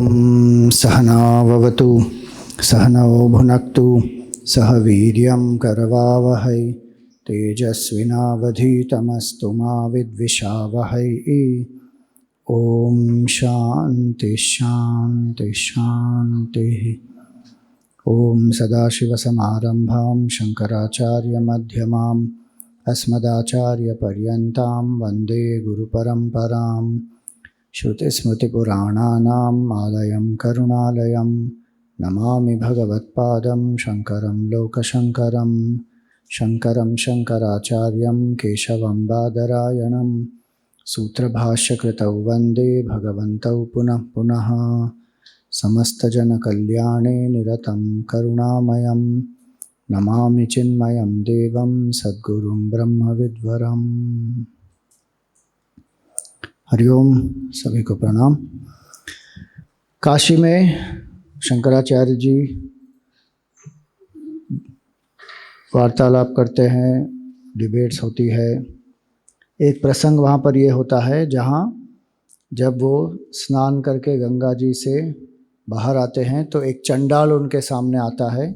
ओम सहनाववतु सहनौ भुनक्तु सह वीर्यं करवावहै तेजस्विनावधीतमस्तु मा विद्विषावहै। ओम शांति शांति शांति। ओम सदाशिवसमारंभां शंकराचार्यमध्यमाम् अस्मदाचार्यपर्यन्तां वन्दे गुरुपरम्पराम्। श्रुतिस्मृतिपुराणानाम् आलयं करुणालयं नमामि भगवत्पादं शङ्करं लोकशङ्करं। शङ्करं शङ्कराचार्यं केशवं बादरायणं सूत्रभाष्यकृतौ वन्दे भगवन्तौ पुनः पुनः। समस्तजनकल्याणे निरतं करुणामयं नमामि चिन्मयं देवं सद्गुरुं ब्रह्मविद्वरम्। हरिओम, सभी को प्रणाम। काशी में शंकराचार्य जी वार्तालाप करते हैं, डिबेट्स होती है। एक प्रसंग वहाँ पर ये होता है जहाँ जब वो स्नान करके गंगा जी से बाहर आते हैं तो एक चंडाल उनके सामने आता है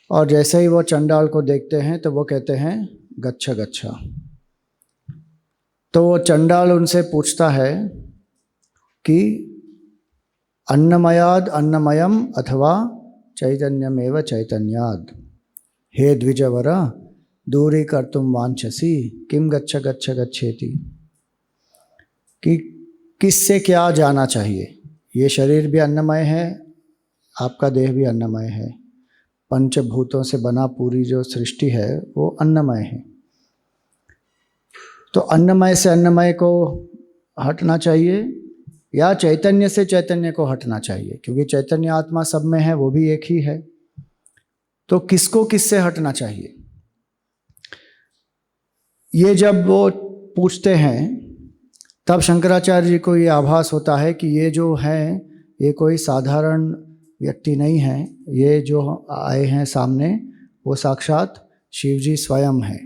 और जैसे ही वो चंडाल को देखते हैं तो वो कहते हैं गच्छ गच्छ। तो वो चंडाल उनसे पूछता है कि अन्नमयाद अन्नमयम अथवा चैतन्यमेव चैतन्याद, हे द्विजवर दूरी कर्तुम वांछसी किम गच्छ गच्छ गच्छेति। कि किससे क्या जाना चाहिए। ये शरीर भी अन्नमय है, आपका देह भी अन्नमय है, पंचभूतों से बना पूरी जो सृष्टि है वो अन्नमय है। तो अन्नमय से अन्नमय को हटना चाहिए या चैतन्य से चैतन्य को हटना चाहिए, क्योंकि चैतन्य आत्मा सब में है, वो भी एक ही है। तो किसको किससे हटना चाहिए, ये जब वो पूछते हैं तब शंकराचार्य जी को ये आभास होता है कि ये जो है ये कोई साधारण व्यक्ति नहीं है, ये जो आए हैं सामने वो साक्षात शिवजी स्वयं है।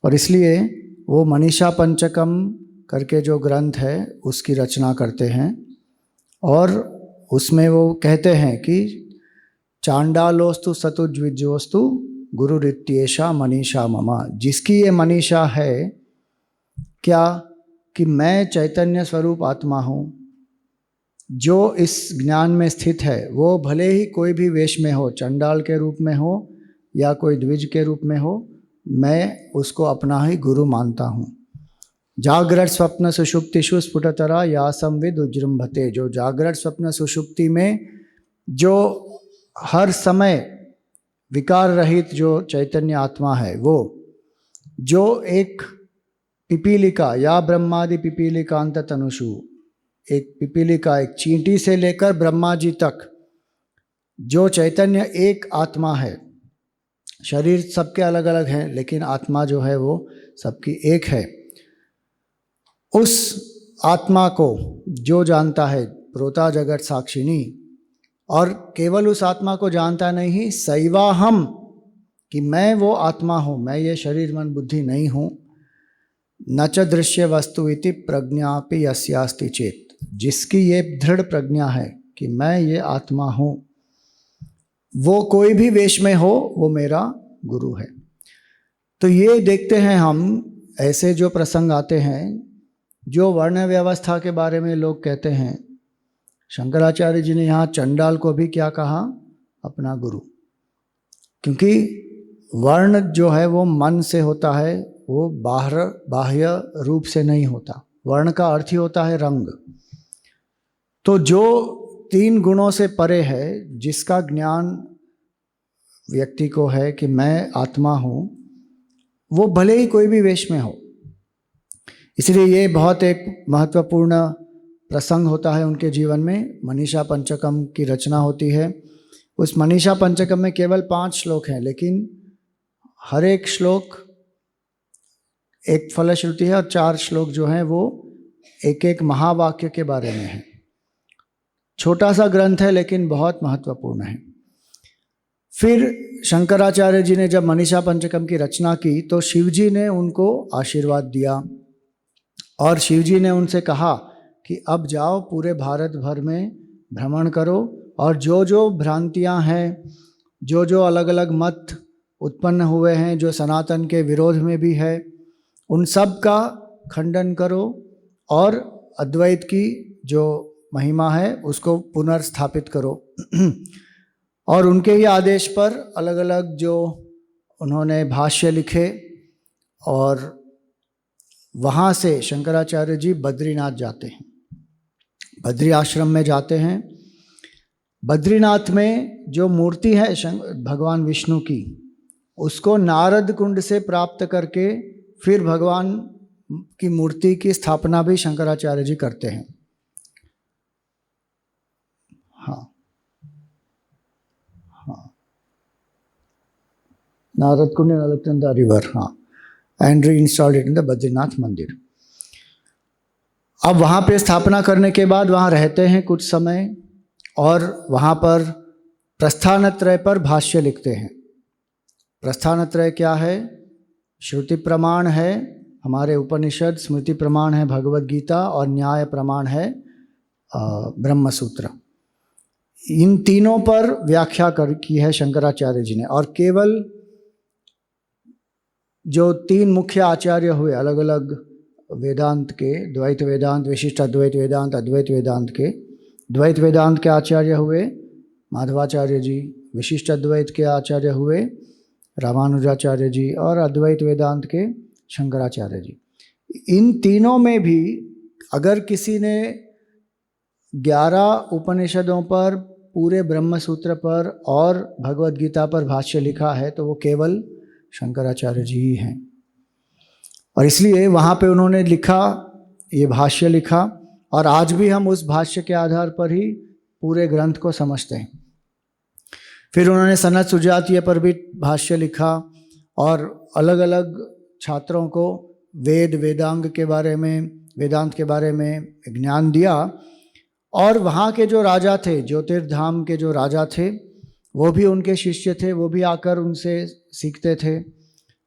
और इसलिए वो मनीषा पंचकम करके जो ग्रंथ है उसकी रचना करते हैं और उसमें वो कहते हैं कि चांडालोस्तु सतुज्विजोस्तु गुरुरित्येषा मनीषा ममा। जिसकी ये मनीषा है क्या कि मैं चैतन्य स्वरूप आत्मा हूँ, जो इस ज्ञान में स्थित है वो भले ही कोई भी वेश में हो, चंडाल के रूप में हो या कोई द्विज के रूप में हो, मैं उसको अपना ही गुरु मानता हूँ। जागृत स्वप्न सुषुप्तिषु स्फुटतरा या संविद उजृंभते। जो जागृत स्वप्न सुषुप्ति में जो हर समय विकार रहित जो चैतन्य आत्मा है, वो जो एक पिपीलिका या ब्रह्मादि पिपीलिकांत तनुषु, एक पिपीलिका एक चींटी से लेकर ब्रह्मा जी तक जो चैतन्य एक आत्मा है। शरीर सबके अलग अलग हैं लेकिन आत्मा जो है वो सबकी एक है। उस आत्मा को जो जानता है प्रोता जगत साक्षिणी, और केवल उस आत्मा को जानता नहीं, सैवाहम, कि मैं वो आत्मा हूँ, मैं ये शरीर मन बुद्धि नहीं हूँ। न च दृश्य वस्तु इति प्रज्ञापि यस्यास्ति चेत। जिसकी ये दृढ़ प्रज्ञा है कि मैं ये आत्मा हूँ, वो कोई भी वेश में हो वो मेरा गुरु है। तो ये देखते हैं हम, ऐसे जो प्रसंग आते हैं जो वर्ण व्यवस्था के बारे में लोग कहते हैं, शंकराचार्य जी ने यहाँ चंडाल को भी क्या कहा, अपना गुरु। क्योंकि वर्ण जो है वो मन से होता है, वो बाह्य रूप से नहीं होता। वर्ण का अर्थ ही होता है रंग। तो जो तीन गुणों से परे है, जिसका ज्ञान व्यक्ति को है कि मैं आत्मा हूँ, वो भले ही कोई भी वेश में हो। इसलिए ये बहुत एक महत्वपूर्ण प्रसंग होता है उनके जीवन में। मनीषा पंचकम की रचना होती है। उस मनीषा पंचकम में केवल 5 श्लोक हैं, लेकिन हर एक श्लोक एक फलश्रुति है और 4 श्लोक जो हैं वो एक एक महावाक्य के बारे में है। छोटा सा ग्रंथ है लेकिन बहुत महत्वपूर्ण है। फिर शंकराचार्य जी ने जब मनीषा पंचकम की रचना की तो शिवजी ने उनको आशीर्वाद दिया और शिवजी ने उनसे कहा कि अब जाओ पूरे भारत भर में भ्रमण करो और जो जो भ्रांतियां हैं, जो जो अलग अलग मत उत्पन्न हुए हैं, जो सनातन के विरोध में भी है, उन सब का खंडन करो और अद्वैत की जो महिमा है उसको पुनर्स्थापित करो। और उनके ही आदेश पर अलग अलग जो उन्होंने भाष्य लिखे और वहाँ से शंकराचार्य जी बद्रीनाथ जाते हैं, बद्री आश्रम में जाते हैं। बद्रीनाथ में जो मूर्ति है भगवान विष्णु की, उसको नारद कुंड से प्राप्त करके फिर भगवान की मूर्ति की स्थापना भी शंकराचार्य जी करते हैं। हाँ हाँ, नारद कुंड इन अलकनंदा रिवर, हाँ, and re installed it in the Badrinath मंदिर। अब वहाँ पे स्थापना करने के बाद वहाँ रहते हैं कुछ समय और वहाँ पर प्रस्थानत्रय पर भाष्य लिखते हैं। प्रस्थानत्रय क्या है? श्रुति प्रमाण है हमारे उपनिषद, स्मृति प्रमाण है भगवद गीता और न्याय प्रमाण है ब्रह्म सूत्र। इन तीनों पर व्याख्या की है शंकराचार्य जी ने। और केवल जो तीन मुख्य आचार्य हुए अलग अलग वेदांत के, द्वैत वेदांत, विशिष्ट अद्वैत वेदांत, अद्वैत वेदांत के, द्वैत वेदांत के आचार्य हुए माधवाचार्य जी, विशिष्ट अद्वैत के आचार्य हुए रामानुजाचार्य जी और अद्वैत वेदांत के शंकराचार्य जी। इन तीनों में भी अगर किसी ने 11 उपनिषदों पर, पूरे ब्रह्म सूत्र पर और भगवद गीता पर भाष्य लिखा है तो वो केवल शंकराचार्य जी ही हैं। और इसलिए वहाँ पे उन्होंने लिखा, ये भाष्य लिखा, और आज भी हम उस भाष्य के आधार पर ही पूरे ग्रंथ को समझते हैं। फिर उन्होंने सनद सुजातीय पर भी भाष्य लिखा और अलग अलग छात्रों को वेद वेदांग के बारे में, वेदांत के बारे में ज्ञान दिया। और वहाँ के जो राजा थे, ज्योतिर्धाम के जो राजा थे, वो भी उनके शिष्य थे, वो भी आकर उनसे सीखते थे।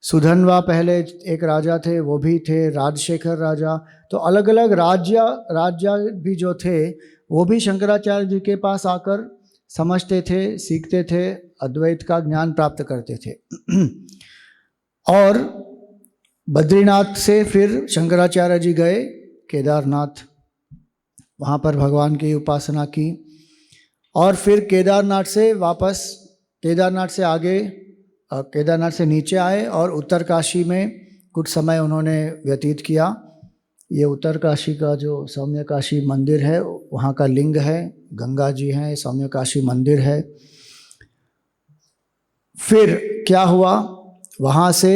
सुधन्वा पहले एक राजा थे, वो भी थे, राजशेखर राजा। तो अलग अलग राज्य भी जो थे वो भी शंकराचार्य जी के पास आकर समझते थे, सीखते थे, अद्वैत का ज्ञान प्राप्त करते थे। और बद्रीनाथ से फिर शंकराचार्य जी गए केदारनाथ, वहाँ पर भगवान की उपासना की। और फिर केदारनाथ से वापस, केदारनाथ से आगे, केदारनाथ से नीचे आए और उत्तरकाशी में कुछ समय उन्होंने व्यतीत किया। ये उत्तरकाशी का जो सौम्यकाशी मंदिर है, वहाँ का लिंग है, गंगा जी हैं, सौम्यकाशी मंदिर है। फिर क्या हुआ, वहाँ से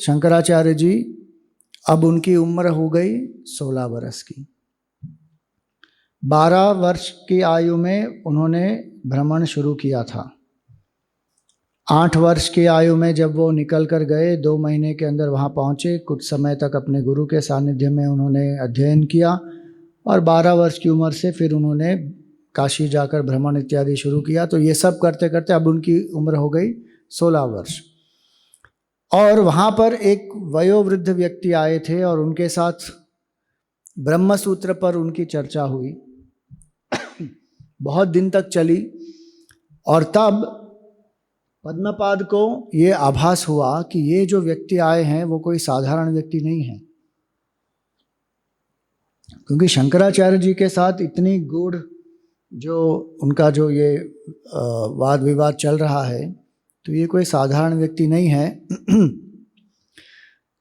शंकराचार्य जी, अब उनकी उम्र हो गई 16 वर्ष की। 12 वर्ष की आयु में उन्होंने भ्रमण शुरू किया था। 8 वर्ष की आयु में जब वो निकल कर गए, 2 महीने के अंदर वहाँ पहुँचे, कुछ समय तक अपने गुरु के सानिध्य में उन्होंने अध्ययन किया। और 12 वर्ष की उम्र से फिर उन्होंने काशी जाकर भ्रमण इत्यादि शुरू किया। तो ये सब करते करते अब उनकी उम्र हो गई 16 वर्ष। और वहाँ पर एक वयोवृद्ध व्यक्ति आए थे और उनके साथ ब्रह्म सूत्र पर उनकी चर्चा हुई, बहुत दिन तक चली। और तब पद्मपाद को ये आभास हुआ कि ये जो व्यक्ति आए हैं वो कोई साधारण व्यक्ति नहीं है, क्योंकि शंकराचार्य जी के साथ इतनी गूढ़ जो उनका जो ये वाद विवाद चल रहा है, तो ये कोई साधारण व्यक्ति नहीं है।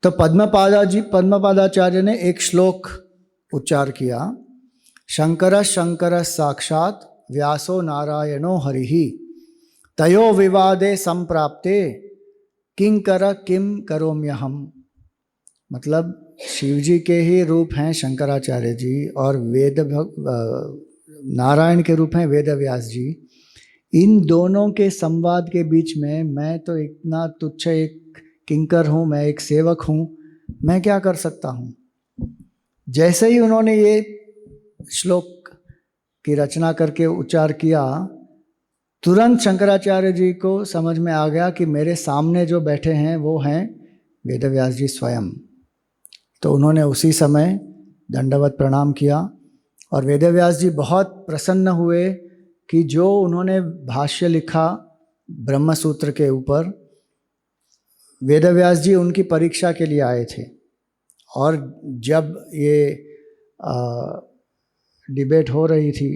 तो पद्मपादाचार्य ने एक श्लोक उच्चार किया, शंकर शंकर साक्षात व्यासो नारायणो हरिहि तयो विवादे संप्राप्ते किंकर किम करोम्यहम। मतलब शिव जी के ही रूप हैं शंकराचार्य जी और नारायण के रूप हैं वेद व्यास जी। इन दोनों के संवाद के बीच में मैं तो इतना तुच्छ एक किंकर हूँ, मैं एक सेवक हूँ, मैं क्या कर सकता हूँ। जैसे ही उन्होंने ये श्लोक की रचना करके उच्चार किया, तुरंत शंकराचार्य जी को समझ में आ गया कि मेरे सामने जो बैठे हैं वो हैं वेदव्यास जी स्वयं। तो उन्होंने उसी समय दंडवत प्रणाम किया और वेदव्यास जी बहुत प्रसन्न हुए कि जो उन्होंने भाष्य लिखा ब्रह्म सूत्र के ऊपर, वेदव्यास जी उनकी परीक्षा के लिए आए थे। और जब ये डिबेट हो रही थी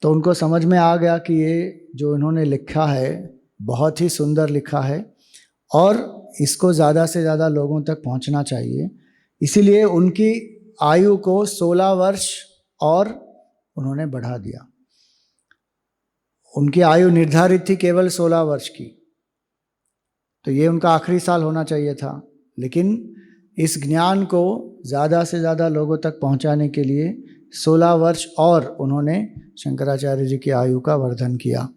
तो उनको समझ में आ गया कि ये जो इन्होंने लिखा है बहुत ही सुंदर लिखा है और इसको ज़्यादा से ज़्यादा लोगों तक पहुंचना चाहिए। इसीलिए उनकी आयु को 16 वर्ष और उन्होंने बढ़ा दिया। उनकी आयु निर्धारित थी केवल 16 वर्ष की, तो ये उनका आखिरी साल होना चाहिए था, लेकिन इस ज्ञान को ज़्यादा से ज़्यादा लोगों तक पहुंचाने के लिए 16 वर्ष और उन्होंने शंकराचार्य जी की आयु का वर्धन किया।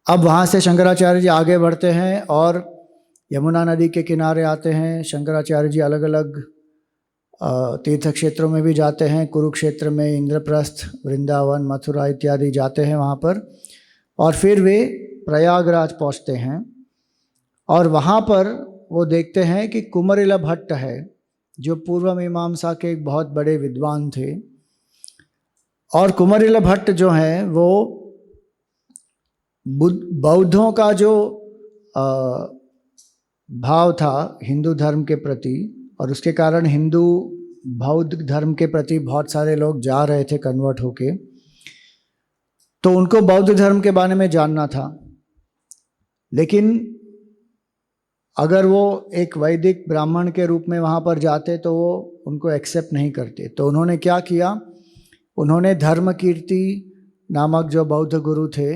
अब वहाँ से शंकराचार्य जी आगे बढ़ते हैं और यमुना नदी के किनारे आते हैं। शंकराचार्य जी अलग अलग तीर्थ क्षेत्रों में भी जाते हैं, कुरुक्षेत्र में, इंद्रप्रस्थ, वृंदावन, मथुरा इत्यादि जाते हैं वहाँ पर। और फिर वे प्रयागराज पहुँचते हैं और वहाँ पर वो देखते हैं कि कुमरिल भट्ट है, जो पूर्व मीमांसा के एक बहुत बड़े विद्वान थे। और कुमरिल भट्ट जो हैं वो बौद्धों का जो भाव था हिंदू धर्म के प्रति, और उसके कारण हिंदू बौद्ध धर्म के प्रति बहुत सारे लोग जा रहे थे कन्वर्ट होके, तो उनको बौद्ध धर्म के बारे में जानना था। लेकिन अगर वो एक वैदिक ब्राह्मण के रूप में वहाँ पर जाते तो वो उनको एक्सेप्ट नहीं करते। तो उन्होंने क्या किया, उन्होंने धर्मकीर्ति नामक जो बौद्ध गुरु थे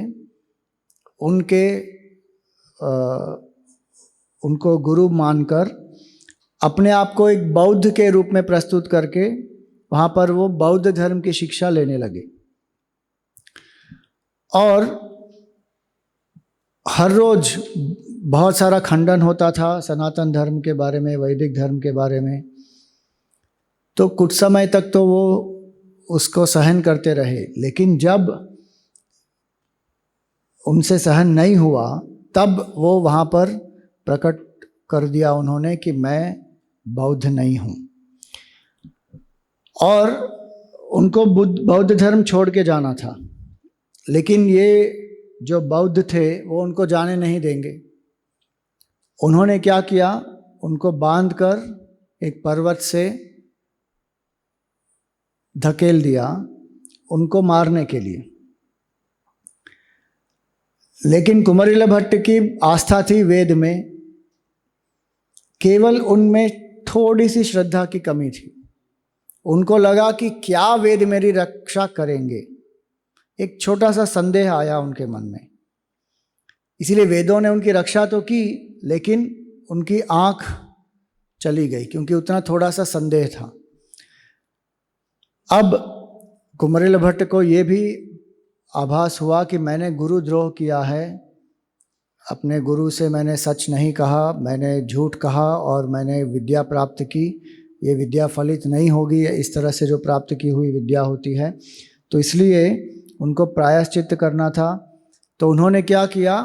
उनको गुरु मानकर अपने आप को एक बौद्ध के रूप में प्रस्तुत करके वहाँ पर वो बौद्ध धर्म की शिक्षा लेने लगे। और हर रोज बहुत सारा खंडन होता था सनातन धर्म के बारे में, वैदिक धर्म के बारे में। तो कुछ समय तक तो वो उसको सहन करते रहे, लेकिन जब उनसे सहन नहीं हुआ तब वो वहाँ पर प्रकट कर दिया उन्होंने कि मैं बौद्ध नहीं हूँ। और उनको बौद्ध धर्म छोड़ के जाना था, लेकिन ये जो बौद्ध थे वो उनको जाने नहीं देंगे। उन्होंने क्या किया, उनको बांधकर एक पर्वत से धकेल दिया उनको मारने के लिए। लेकिन कुमरिल भट्ट की आस्था थी वेद में, केवल उनमें थोड़ी सी श्रद्धा की कमी थी। उनको लगा कि क्या वेद मेरी रक्षा करेंगे, एक छोटा सा संदेह आया उनके मन में। इसीलिए वेदों ने उनकी रक्षा तो की, लेकिन उनकी आंख चली गई क्योंकि उतना थोड़ा सा संदेह था। अब कुमरिल भट्ट को ये भी आभास हुआ कि मैंने गुरुद्रोह किया है, अपने गुरु से मैंने सच नहीं कहा, मैंने झूठ कहा और मैंने विद्या प्राप्त की, ये विद्या फलित नहीं होगी इस तरह से जो प्राप्त की हुई विद्या होती है। तो इसलिए उनको प्रायश्चित्त करना था। तो उन्होंने क्या किया,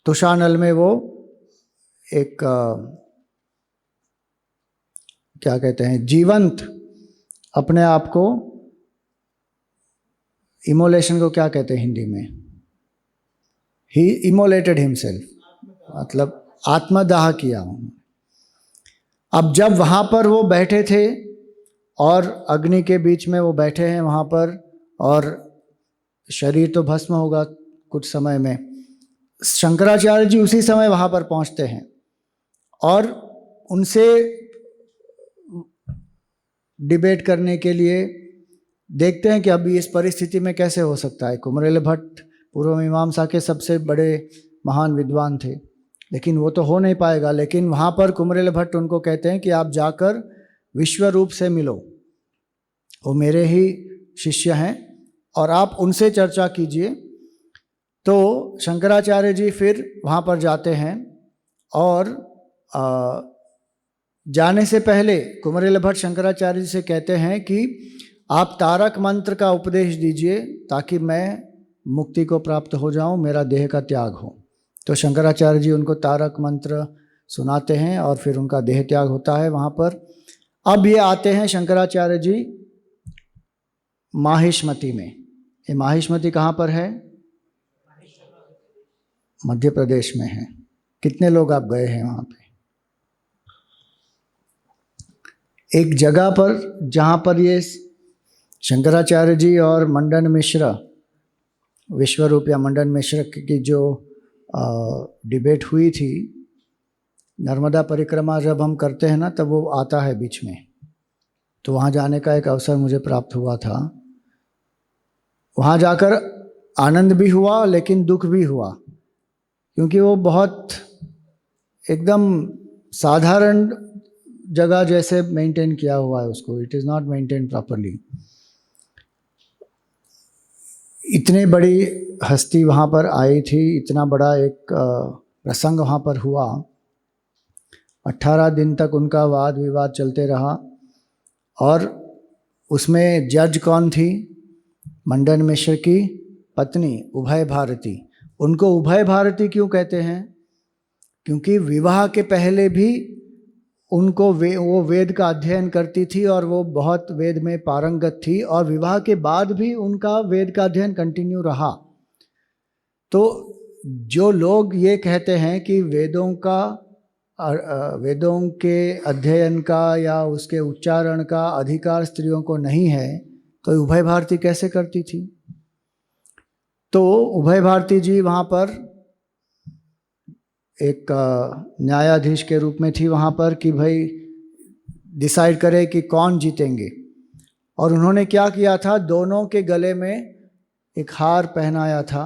तुशानल में वो एक क्या कहते हैं, जीवंत अपने आप को, इमोलेशन को क्या कहते हैं हिंदी में, ही इमोलेटेड हिमसेल्फ, मतलब आत्मदाह किया उन्होंने। अब जब वहाँ पर वो बैठे थे और अग्नि के बीच में वो बैठे हैं वहाँ पर, और शरीर तो भस्म होगा कुछ समय में, शंकराचार्य जी उसी समय वहाँ पर पहुँचते हैं और उनसे डिबेट करने के लिए देखते हैं कि अभी इस परिस्थिति में कैसे हो सकता है। कुमरिल भट्ट पूर्व मीमांसा के सबसे बड़े महान विद्वान थे, लेकिन वो तो हो नहीं पाएगा। लेकिन वहाँ पर कुमरिल भट्ट उनको कहते हैं कि आप जाकर विश्व रूप से मिलो, वो मेरे ही शिष्य हैं और आप उनसे चर्चा कीजिए। तो शंकराचार्य जी फिर वहाँ पर जाते हैं और जाने से पहले कुमरिल भट्ट शंकराचार्य जी से कहते हैं कि आप तारक मंत्र का उपदेश दीजिए ताकि मैं मुक्ति को प्राप्त हो जाऊं, मेरा देह का त्याग हो। तो शंकराचार्य जी उनको तारक मंत्र सुनाते हैं और फिर उनका देह त्याग होता है वहाँ पर। अब ये आते हैं शंकराचार्य जी माहिष्मति में। ये माहिष्मति कहाँ पर है? मध्य प्रदेश में है। कितने लोग आप गए हैं वहाँ पे? एक जगह पर जहाँ पर ये शंकराचार्य जी और मंडन मिश्र, विश्वरूप या मंडन मिश्र की जो डिबेट हुई थी, नर्मदा परिक्रमा जब हम करते हैं ना तब वो आता है बीच में, तो वहाँ जाने का एक अवसर मुझे प्राप्त हुआ था। वहाँ जाकर आनंद भी हुआ लेकिन दुख भी हुआ, क्योंकि वो बहुत एकदम साधारण जगह जैसे मेंटेन किया हुआ है उसको, it is not maintain properly. इतनी बड़ी हस्ती वहाँ पर आई थी, इतना बड़ा एक प्रसंग वहाँ पर हुआ, 18 दिन तक उनका वाद विवाद चलते रहा। और उसमें जज कौन थी? मंडन मिश्र की पत्नी उभय भारती। उनको उभय भारती क्यों कहते हैं? क्योंकि विवाह के पहले भी उनको वो वेद का अध्ययन करती थी और वो बहुत वेद में पारंगत थी, और विवाह के बाद भी उनका वेद का अध्ययन कंटिन्यू रहा। तो जो लोग ये कहते हैं कि वेदों के अध्ययन का या उसके उच्चारण का अधिकार स्त्रियों को नहीं है, तो उभय भारती कैसे करती थी? तो उभय भारती जी वहाँ पर एक न्यायाधीश के रूप में थी वहाँ पर कि भाई डिसाइड करे कि कौन जीतेंगे। और उन्होंने क्या किया था, दोनों के गले में एक हार पहनाया था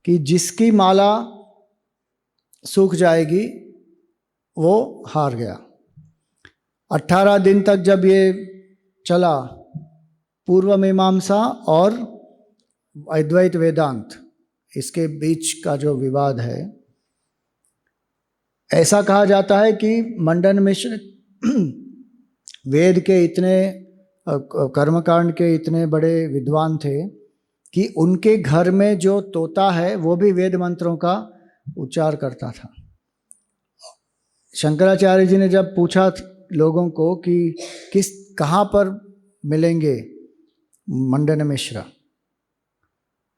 कि जिसकी माला सूख जाएगी वो हार गया। 18 दिन तक जब ये चला, पूर्व मीमांसा और अद्वैत वेदांत, इसके बीच का जो विवाद है, ऐसा कहा जाता है कि मंडन मिश्र वेद के इतने कर्मकांड के इतने बड़े विद्वान थे कि उनके घर में जो तोता है वो भी वेद मंत्रों का उच्चार करता था। शंकराचार्य जी ने जब पूछा लोगों को कि कहाँ पर मिलेंगे मंडन मिश्र,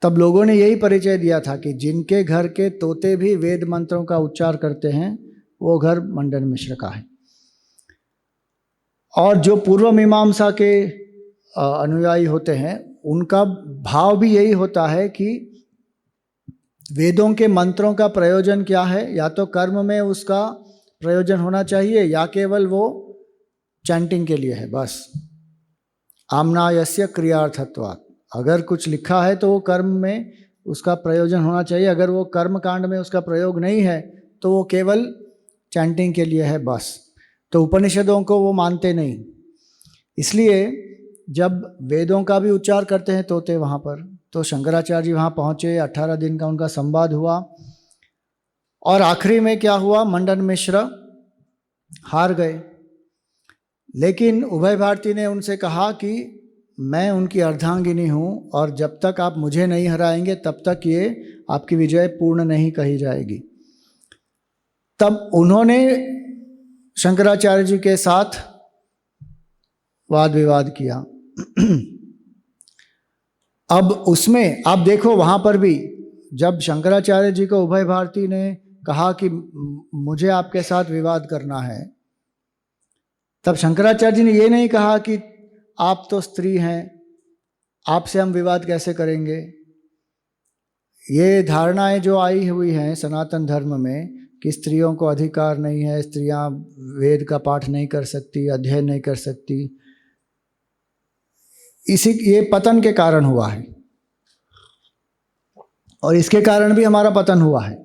तब लोगों ने यही परिचय दिया था कि जिनके घर के तोते भी वेद मंत्रों का उच्चार करते हैं वो घर मंडन मिश्र का है। और जो पूर्व मीमांसा के अनुयायी होते हैं उनका भाव भी यही होता है कि वेदों के मंत्रों का प्रयोजन क्या है, या तो कर्म में उसका प्रयोजन होना चाहिए या केवल वो चैंटिंग के लिए है बस। आम्नायस्य क्रियार्थत्वात्, अगर कुछ लिखा है तो वो कर्म में उसका प्रयोजन होना चाहिए, अगर वो कर्म कांड में उसका प्रयोग नहीं है तो वो केवल चैंटिंग के लिए है बस। तो उपनिषदों को वो मानते नहीं, इसलिए जब वेदों का भी उच्चार करते हैं तोते वहाँ पर, तो शंकराचार्य जी वहाँ पहुँचे, 18 दिन का उनका संवाद हुआ, और आखिरी में क्या हुआ, मंडन मिश्र हार गए। लेकिन उभय भारती ने उनसे कहा कि मैं उनकी अर्धांगिनी हूँ और जब तक आप मुझे नहीं हराएंगे तब तक ये आपकी विजय पूर्ण नहीं कही जाएगी। तब उन्होंने शंकराचार्य जी के साथ वाद विवाद किया। अब उसमें आप देखो, वहाँ पर भी जब शंकराचार्य जी को उभय भारती ने कहा कि मुझे आपके साथ विवाद करना है, तब शंकराचार्य जी ने ये नहीं कहा कि आप तो स्त्री हैं, आपसे हम विवाद कैसे करेंगे। ये धारणाएं जो आई हुई हैं सनातन धर्म में कि स्त्रियों को अधिकार नहीं है, स्त्रियां वेद का पाठ नहीं कर सकती, अध्ययन नहीं कर सकती, ये पतन के कारण हुआ है, और इसके कारण भी हमारा पतन हुआ है।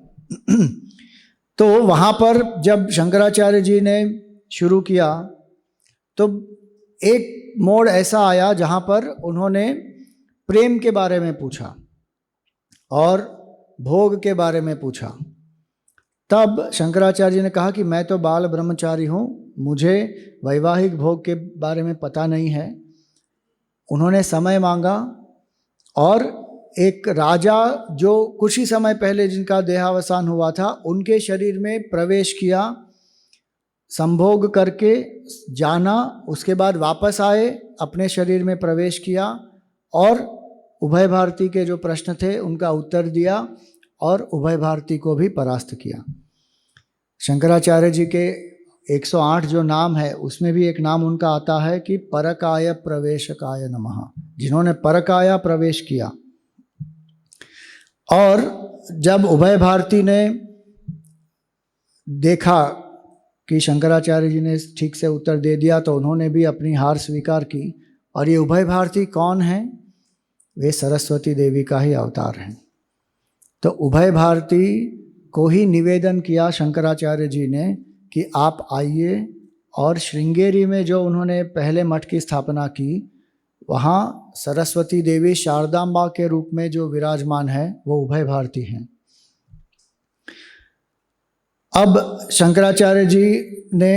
तो वहाँ पर जब शंकराचार्य जी ने शुरू किया तो एक मोड़ ऐसा आया जहाँ पर उन्होंने प्रेम के बारे में पूछा और भोग के बारे में पूछा। तब शंकराचार्य जी ने कहा कि मैं तो बाल ब्रह्मचारी हूँ, मुझे वैवाहिक भोग के बारे में पता नहीं है। उन्होंने समय मांगा, और एक राजा जो कुछ ही समय पहले जिनका देहावसान हुआ था, उनके शरीर में प्रवेश किया, संभोग करके जाना, उसके बाद वापस आए, अपने शरीर में प्रवेश किया और उभय भारती के जो प्रश्न थे उनका उत्तर दिया और उभय भारती को भी परास्त किया। शंकराचार्य जी के 108 जो नाम है उसमें भी एक नाम उनका आता है कि परकाय प्रवेशकाय नमः, जिन्होंने परकाया प्रवेश किया। और जब उभय भारती ने देखा कि शंकराचार्य जी ने ठीक से उत्तर दे दिया तो उन्होंने भी अपनी हार स्वीकार की। और ये उभय भारती कौन है? वे सरस्वती देवी का ही अवतार हैं। तो उभय भारती को ही निवेदन किया शंकराचार्य जी ने कि आप आइए, और श्रृंगेरी में जो उन्होंने पहले मठ की स्थापना की, वहाँ सरस्वती देवी शारदांबा के रूप में जो विराजमान है वो उभय भारती हैं। अब शंकराचार्य जी ने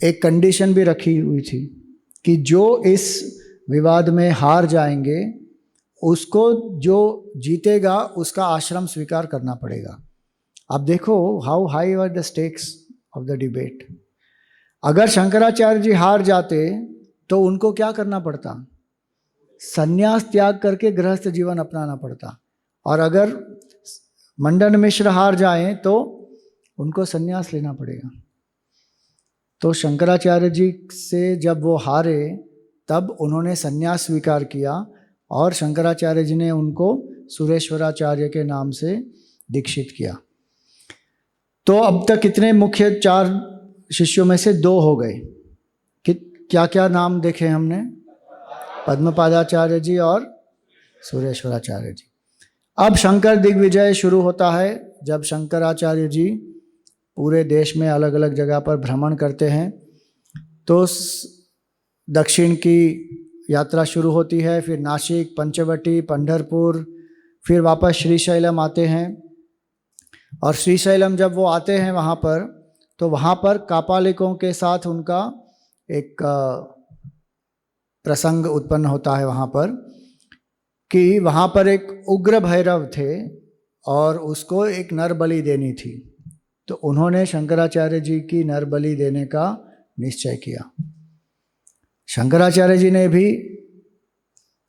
एक कंडीशन भी रखी हुई थी कि जो इस विवाद में हार जाएंगे उसको जो जीतेगा उसका आश्रम स्वीकार करना पड़ेगा। अब देखो how high were the stakes of the debate. अगर शंकराचार्य जी हार जाते तो उनको क्या करना पड़ता? संन्यास त्याग करके गृहस्थ जीवन अपनाना पड़ता। और अगर मंडन मिश्र हार जाएं तो उनको संन्यास लेना पड़ेगा। तो शंकराचार्य जी से जब वो हारे तब उन्होंने संन्यास स्वीकार किया और शंकराचार्य जी ने उनको सुरेश्वराचार्य के नाम से दीक्षित किया। तो अब तक कितने मुख्य 4 शिष्यों में से 2 हो गए। क्या क्या नाम देखे हमने? पद्मपादाचार्य जी और सुरेश्वराचार्य जी। अब शंकर दिग्विजय शुरू होता है जब शंकराचार्य जी पूरे देश में अलग अलग जगह पर भ्रमण करते हैं। तो दक्षिण की यात्रा शुरू होती है, फिर नासिक, पंचवटी, पंढरपुर, फिर वापस श्रीशैलम आते हैं। और श्रीशैलम जब वो आते हैं वहाँ पर, तो वहाँ पर कापालिकों के साथ उनका एक प्रसंग उत्पन्न होता है वहाँ पर कि वहाँ पर एक उग्र भैरव थे और उसको एक नर बलि देनी थी। तो उन्होंने शंकराचार्य जी की नर बलि देने का निश्चय किया। शंकराचार्य जी ने भी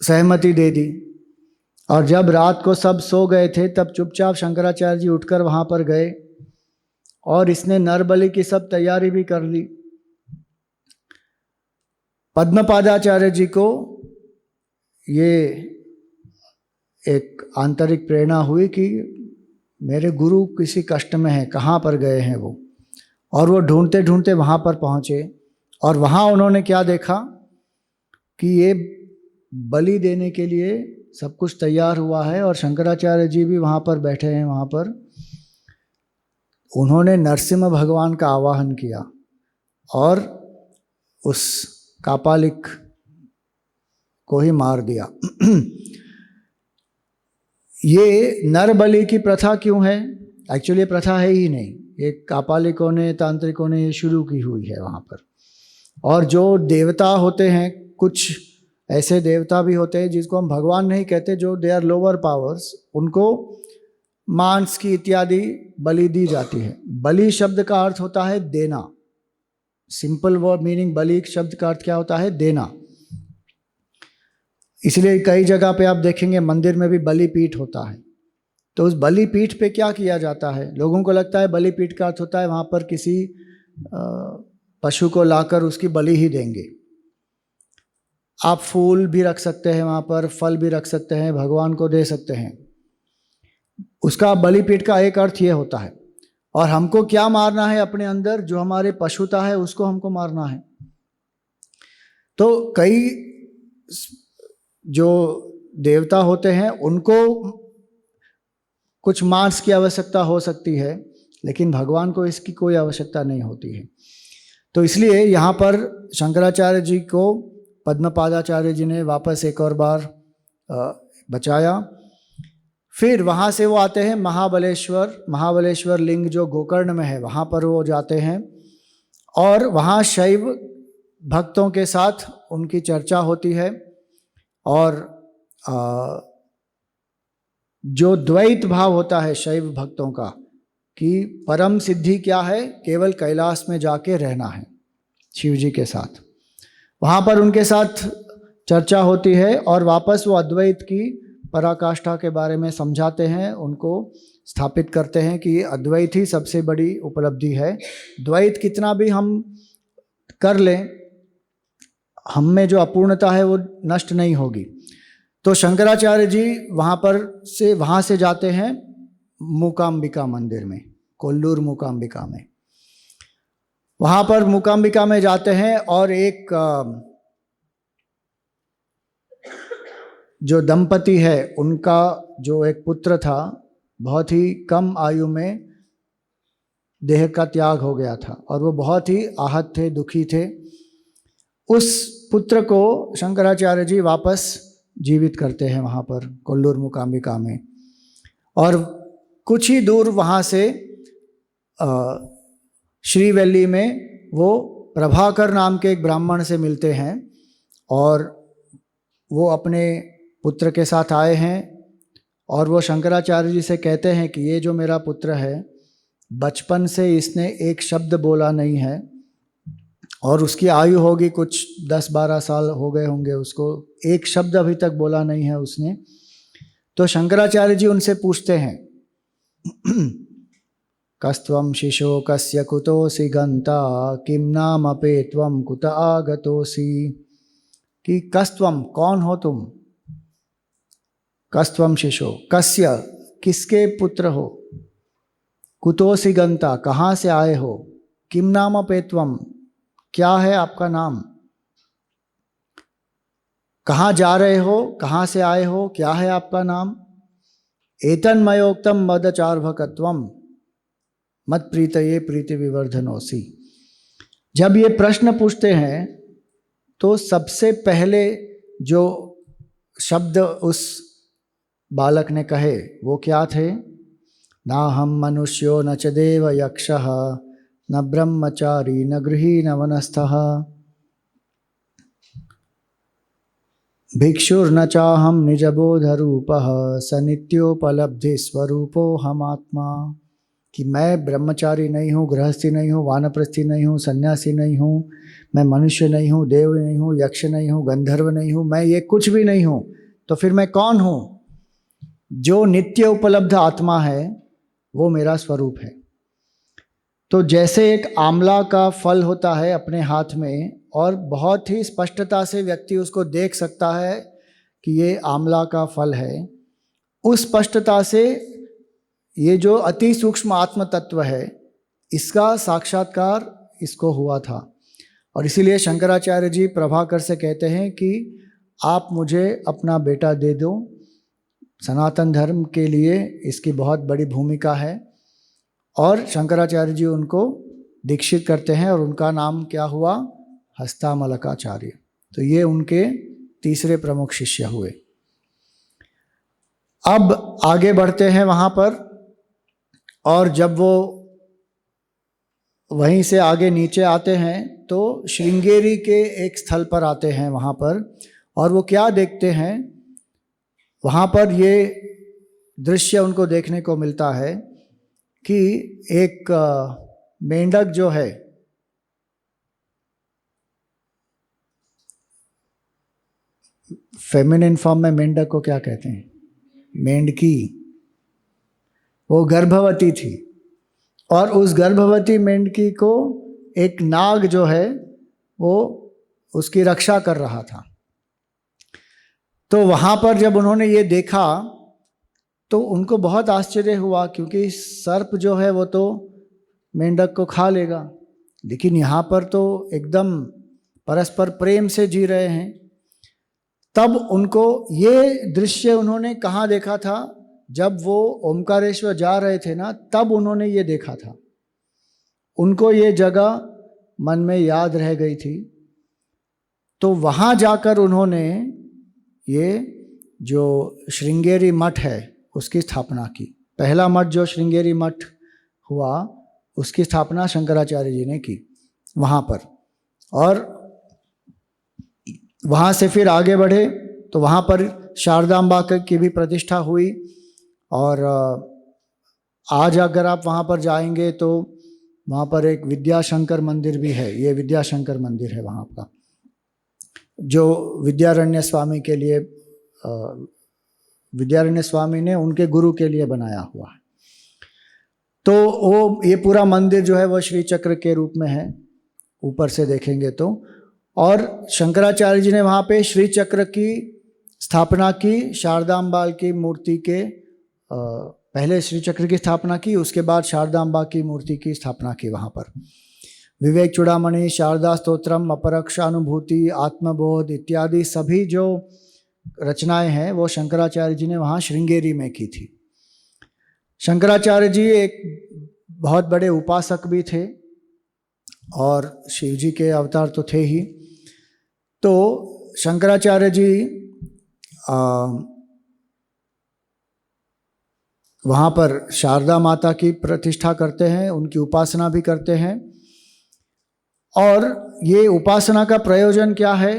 सहमति दे दी। और जब रात को सब सो गए थे तब चुपचाप शंकराचार्य जी उठकर वहाँ पर गए और इसने नर बलि की सब तैयारी भी कर ली। पद्मपादाचार्य जी को ये एक आंतरिक प्रेरणा हुई कि मेरे गुरु किसी कष्ट में हैं, कहाँ पर गए हैं वो। और वो ढूंढते ढूंढते वहाँ पर पहुँचे और वहाँ उन्होंने क्या देखा कि ये बलि देने के लिए सब कुछ तैयार हुआ है और शंकराचार्य जी भी वहाँ पर बैठे हैं। वहाँ पर उन्होंने नरसिंह भगवान का आवाहन किया और उस कापालिक को ही मार दिया। ये नर बलि की प्रथा क्यों है? एक्चुअली प्रथा है ही नहीं, ये कापालिकों ने, तांत्रिकों ने ये शुरू की हुई है वहाँ पर। और जो देवता होते हैं, कुछ ऐसे देवता भी होते हैं जिसको हम भगवान नहीं कहते, जो दे आर लोअर पावर्स, उनको मांस की इत्यादि बलि दी जाती है। बलि शब्द का अर्थ होता है देना। सिंपल वर्ड मीनिंग बलि शब्द का अर्थ क्या होता है? देना। इसलिए कई जगह पे आप देखेंगे मंदिर में भी बलि पीठ होता है। तो उस बलि पीठ पे क्या किया जाता है? लोगों को लगता है बलि पीठ का अर्थ होता है वहाँ पर किसी पशु को लाकर उसकी बलि ही देंगे। आप फूल भी रख सकते हैं वहाँ पर, फल भी रख सकते हैं, भगवान को दे सकते हैं। उसका बलि पीठ का एक अर्थ ये होता है। और हमको क्या मारना है? अपने अंदर जो हमारे पशुता है उसको हमको मारना है। तो कई जो देवता होते हैं उनको कुछ मांस की आवश्यकता हो सकती है, लेकिन भगवान को इसकी कोई आवश्यकता नहीं होती है। तो इसलिए यहाँ पर शंकराचार्य जी को पद्मपादाचार्य जी ने वापस एक और बार बचाया। फिर वहाँ से वो आते हैं महाबलेश्वर लिंग जो गोकर्ण में है, वहाँ पर वो जाते हैं और वहाँ शैव भक्तों के साथ उनकी चर्चा होती है। और जो द्वैत भाव होता है शैव भक्तों का कि परम सिद्धि क्या है, केवल कैलाश में जाके रहना है शिव जी के साथ। वहाँ पर उनके साथ चर्चा होती है और वापस वो अद्वैत की पराकाष्ठा के बारे में समझाते हैं, उनको स्थापित करते हैं कि ये अद्वैत ही सबसे बड़ी उपलब्धि है। द्वैत कितना भी हम कर लें, हम में जो अपूर्णता है वो नष्ट नहीं होगी। तो शंकराचार्य जी वहाँ से जाते हैं मूकांबिका मंदिर में, कोल्लूर मूकांबिका में। वहाँ पर मूकांबिका में जाते हैं और एक जो दंपति है उनका जो एक पुत्र था, बहुत ही कम आयु में देह का त्याग हो गया था और वो बहुत ही आहत थे, दुखी थे। उस पुत्र को शंकराचार्य जी वापस जीवित करते हैं वहाँ पर कोल्लूर मूकांबिका में। और कुछ ही दूर वहाँ से श्रीवैली में वो प्रभाकर नाम के एक ब्राह्मण से मिलते हैं और वो अपने पुत्र के साथ आए हैं और वो शंकराचार्य जी से कहते हैं कि ये जो मेरा पुत्र है, बचपन से इसने एक शब्द बोला नहीं है और उसकी आयु होगी कुछ 10-12 साल हो गए होंगे उसको, एक शब्द अभी तक बोला नहीं है उसने। तो शंकराचार्य जी उनसे पूछते हैं कस्त्वं शिशो कस्य कुतोऽसि गंता किम नाम अपे त्वं कुत आगतोऽसि, कि कस्त्वं कौन हो तुम, कस्त्वं शिशो कस्य किसके पुत्र हो, कुतोऽसि गंता कहाँ से आए हो, किम नाम अपे त्वं क्या है आपका नाम, कहाँ जा रहे हो, कहाँ से आए हो, क्या है आपका नाम। एतन्मयोक्तम मदचार्भकत्वम मत प्रीतये प्रीति विवर्धनोसी। जब ये प्रश्न पूछते हैं तो सबसे पहले जो शब्द उस बालक ने कहे वो क्या थे, ना हम मनुष्यो न च देव यक्षः न ब्रह्मचारी न गृही न वनस्थः भिक्षुर्न चाहम निजबोधरूपः स नित्योपलब्धि स्वरूपो हम आत्मा, कि मैं ब्रह्मचारी नहीं हूँ, गृहस्थी नहीं हूँ, वानप्रस्थी नहीं हूँ, सन्यासी नहीं हूँ, मैं मनुष्य नहीं हूँ, देव नहीं हूँ, यक्ष नहीं हूँ, गंधर्व नहीं हूँ, मैं ये कुछ भी नहीं हूँ। तो फिर मैं कौन हूँ? जो नित्य उपलब्ध आत्मा है वो मेरा स्वरूप है। तो जैसे एक आंवला का फल होता है अपने हाथ में और बहुत ही स्पष्टता से व्यक्ति उसको देख सकता है कि ये आंवला का फल है, उस स्पष्टता से ये जो अति सूक्ष्म आत्म तत्व है इसका साक्षात्कार इसको हुआ था। और इसीलिए शंकराचार्य जी प्रभाकर से कहते हैं कि आप मुझे अपना बेटा दे दो, सनातन धर्म के लिए इसकी बहुत बड़ी भूमिका है। और शंकराचार्य जी उनको दीक्षित करते हैं और उनका नाम क्या हुआ, हस्तामलकाचार्य। तो ये उनके तीसरे प्रमुख शिष्य हुए। अब आगे बढ़ते हैं वहाँ पर, और जब वो वहीं से आगे नीचे आते हैं तो श्रृंगेरी के एक स्थल पर आते हैं वहाँ पर, और वो क्या देखते हैं, वहाँ पर ये दृश्य उनको देखने को मिलता है कि एक मेंढक जो है फेमिनिन फॉर्म में मेंढक को क्या कहते हैं, मेंढकी, वो गर्भवती थी और उस गर्भवती मेंढकी को एक नाग जो है वो उसकी रक्षा कर रहा था। तो वहाँ पर जब उन्होंने ये देखा तो उनको बहुत आश्चर्य हुआ, क्योंकि सर्प जो है वो तो मेंढक को खा लेगा, लेकिन यहाँ पर तो एकदम परस्पर प्रेम से जी रहे हैं। तब उनको ये दृश्य उन्होंने कहाँ देखा था, जब वो ओमकारेश्वर जा रहे थे ना, तब उन्होंने ये देखा था। उनको ये जगह मन में याद रह गई थी। तो वहाँ जाकर उन्होंने ये जो श्रृंगेरी मठ है उसकी स्थापना की। पहला मठ जो श्रृंगेरी मठ हुआ उसकी स्थापना शंकराचार्य जी ने की वहाँ पर। और वहाँ से फिर आगे बढ़े तो वहाँ पर शारदाम्बा की भी प्रतिष्ठा हुई। और आज अगर आप वहाँ पर जाएंगे तो वहाँ पर एक विद्याशंकर मंदिर भी है। ये विद्याशंकर मंदिर है वहाँ का, जो विद्यारण्य स्वामी के लिए विद्यारण्य स्वामी ने उनके गुरु के लिए बनाया हुआ है। तो वो ये पूरा मंदिर जो है वो श्री चक्र के रूप में है ऊपर से देखेंगे तो। और शंकराचार्य जी ने वहाँ पे श्री चक्र की स्थापना की, शारदाम्बा की मूर्ति के पहले श्री चक्र की स्थापना की, उसके बाद शारदाम्बा की मूर्ति की स्थापना की वहाँ पर। विवेक चूड़ामणि, शारदा स्तोत्रम, अपरक्षानुभूति, आत्मबोध इत्यादि सभी जो रचनाएं हैं वो शंकराचार्य जी ने वहाँ श्रृंगेरी में की थी। शंकराचार्य जी एक बहुत बड़े उपासक भी थे और शिव जी के अवतार तो थे ही। तो शंकराचार्य जी वहाँ पर शारदा माता की प्रतिष्ठा करते हैं, उनकी उपासना भी करते हैं। और ये उपासना का प्रयोजन क्या है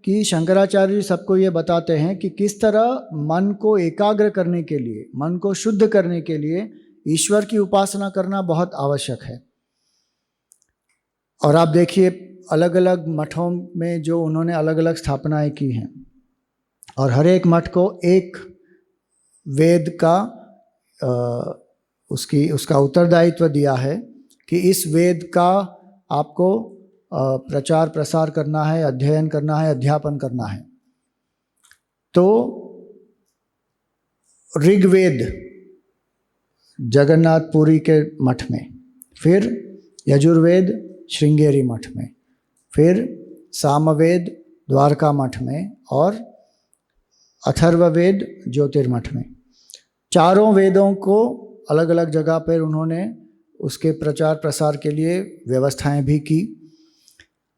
कि शंकराचार्य जी सबको ये बताते हैं कि किस तरह मन को एकाग्र करने के लिए, मन को शुद्ध करने के लिए ईश्वर की उपासना करना बहुत आवश्यक है। और आप देखिए अलग अलग मठों में जो उन्होंने अलग अलग स्थापनाएं की हैं, और हर एक मठ को एक वेद का उसका उत्तरदायित्व दिया है कि इस वेद का आपको प्रचार प्रसार करना है, अध्ययन करना है, अध्यापन करना है। तो ऋग्वेद जगन्नाथपुरी के मठ में, फिर यजुर्वेद श्रृंगेरी मठ में, फिर सामवेद द्वारका मठ में, और अथर्ववेद ज्योतिर्मठ में। चारों वेदों को अलग अलग जगह पर उन्होंने उसके प्रचार प्रसार के लिए व्यवस्थाएं भी की।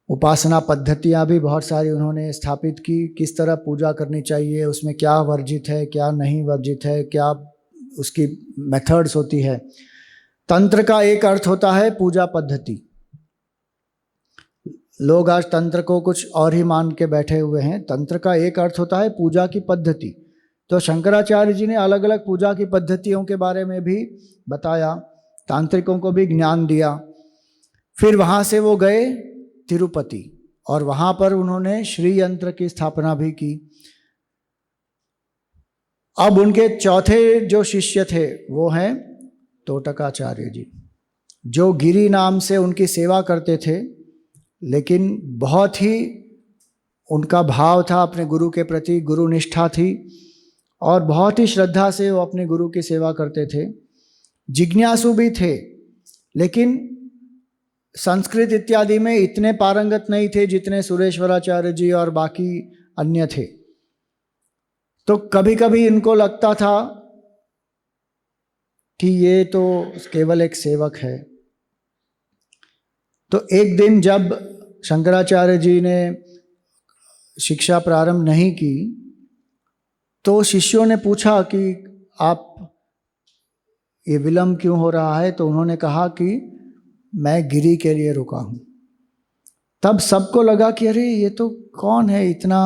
उपासना पद्धतियां भी बहुत सारी उन्होंने स्थापित की, किस तरह पूजा करनी चाहिए, उसमें क्या वर्जित है, क्या नहीं वर्जित है, क्या उसकी मेथड्स होती है। तंत्र का एक अर्थ होता है पूजा पद्धति। लोग आज तंत्र को कुछ और ही मान के बैठे हुए हैं। तंत्र का एक अर्थ होता है पूजा की पद्धति। तो शंकराचार्य जी ने अलग अलग पूजा की पद्धतियों के बारे में भी बताया, तांत्रिकों को भी ज्ञान दिया। फिर वहाँ से वो गए तिरुपति, और वहाँ पर उन्होंने श्री यंत्र की स्थापना भी की। अब उनके चौथे जो शिष्य थे वो हैं तोटकाचार्य जी, जो गिरी नाम से उनकी सेवा करते थे, लेकिन बहुत ही उनका भाव था अपने गुरु के प्रति, गुरु निष्ठा थी, और बहुत ही श्रद्धा से वो अपने गुरु की सेवा करते थे। जिज्ञासु भी थे, लेकिन संस्कृत इत्यादि में इतने पारंगत नहीं थे जितने सुरेश्वराचार्य जी और बाकी अन्य थे। तो कभी कभी इनको लगता था कि ये तो केवल एक सेवक है। तो एक दिन जब शंकराचार्य जी ने शिक्षा प्रारंभ नहीं की, तो शिष्यों ने पूछा कि आप ये विलंब क्यों हो रहा है। तो उन्होंने कहा कि मैं गिरी के लिए रुका हूँ। तब सबको लगा कि अरे ये तो कौन है, इतना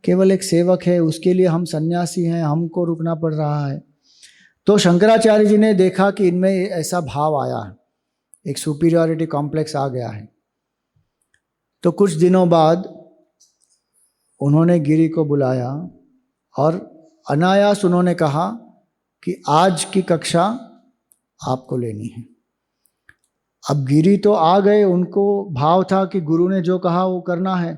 केवल एक सेवक है, उसके लिए हम सन्यासी हैं, हमको रुकना पड़ रहा है। तो शंकराचार्य जी ने देखा कि इनमें ऐसा भाव आया है, एक सुपीरियरिटी कॉम्प्लेक्स आ गया है। तो कुछ दिनों बाद उन्होंने गिरी को बुलाया और अनायास उन्होंने कहा कि आज की कक्षा आपको लेनी है। अब गिरी तो आ गए, उनको भाव था कि गुरु ने जो कहा वो करना है।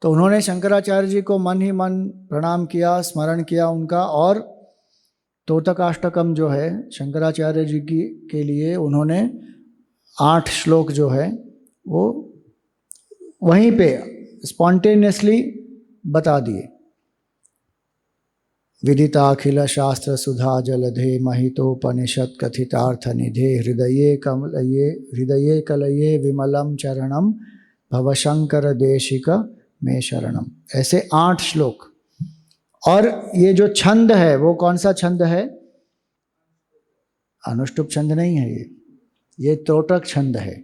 तो उन्होंने शंकराचार्य जी को मन ही मन प्रणाम किया, स्मरण किया उनका, और तोतकाष्टकम जो है शंकराचार्य जी की के लिए उन्होंने 8 श्लोक जो है वो वहीं पे स्पॉन्टेनियसली बता दिए। विदिताखिल शास्त्र सुधा जलधे महितोपनिषद कथितार्थ निधे हृदये कलये विमलम चरणम भवशंकर देशिक में शरणम। ऐसे 8 श्लोक। और ये जो छंद है वो कौन सा छंद है? अनुष्टुप छंद नहीं है, ये तोटक छंद है।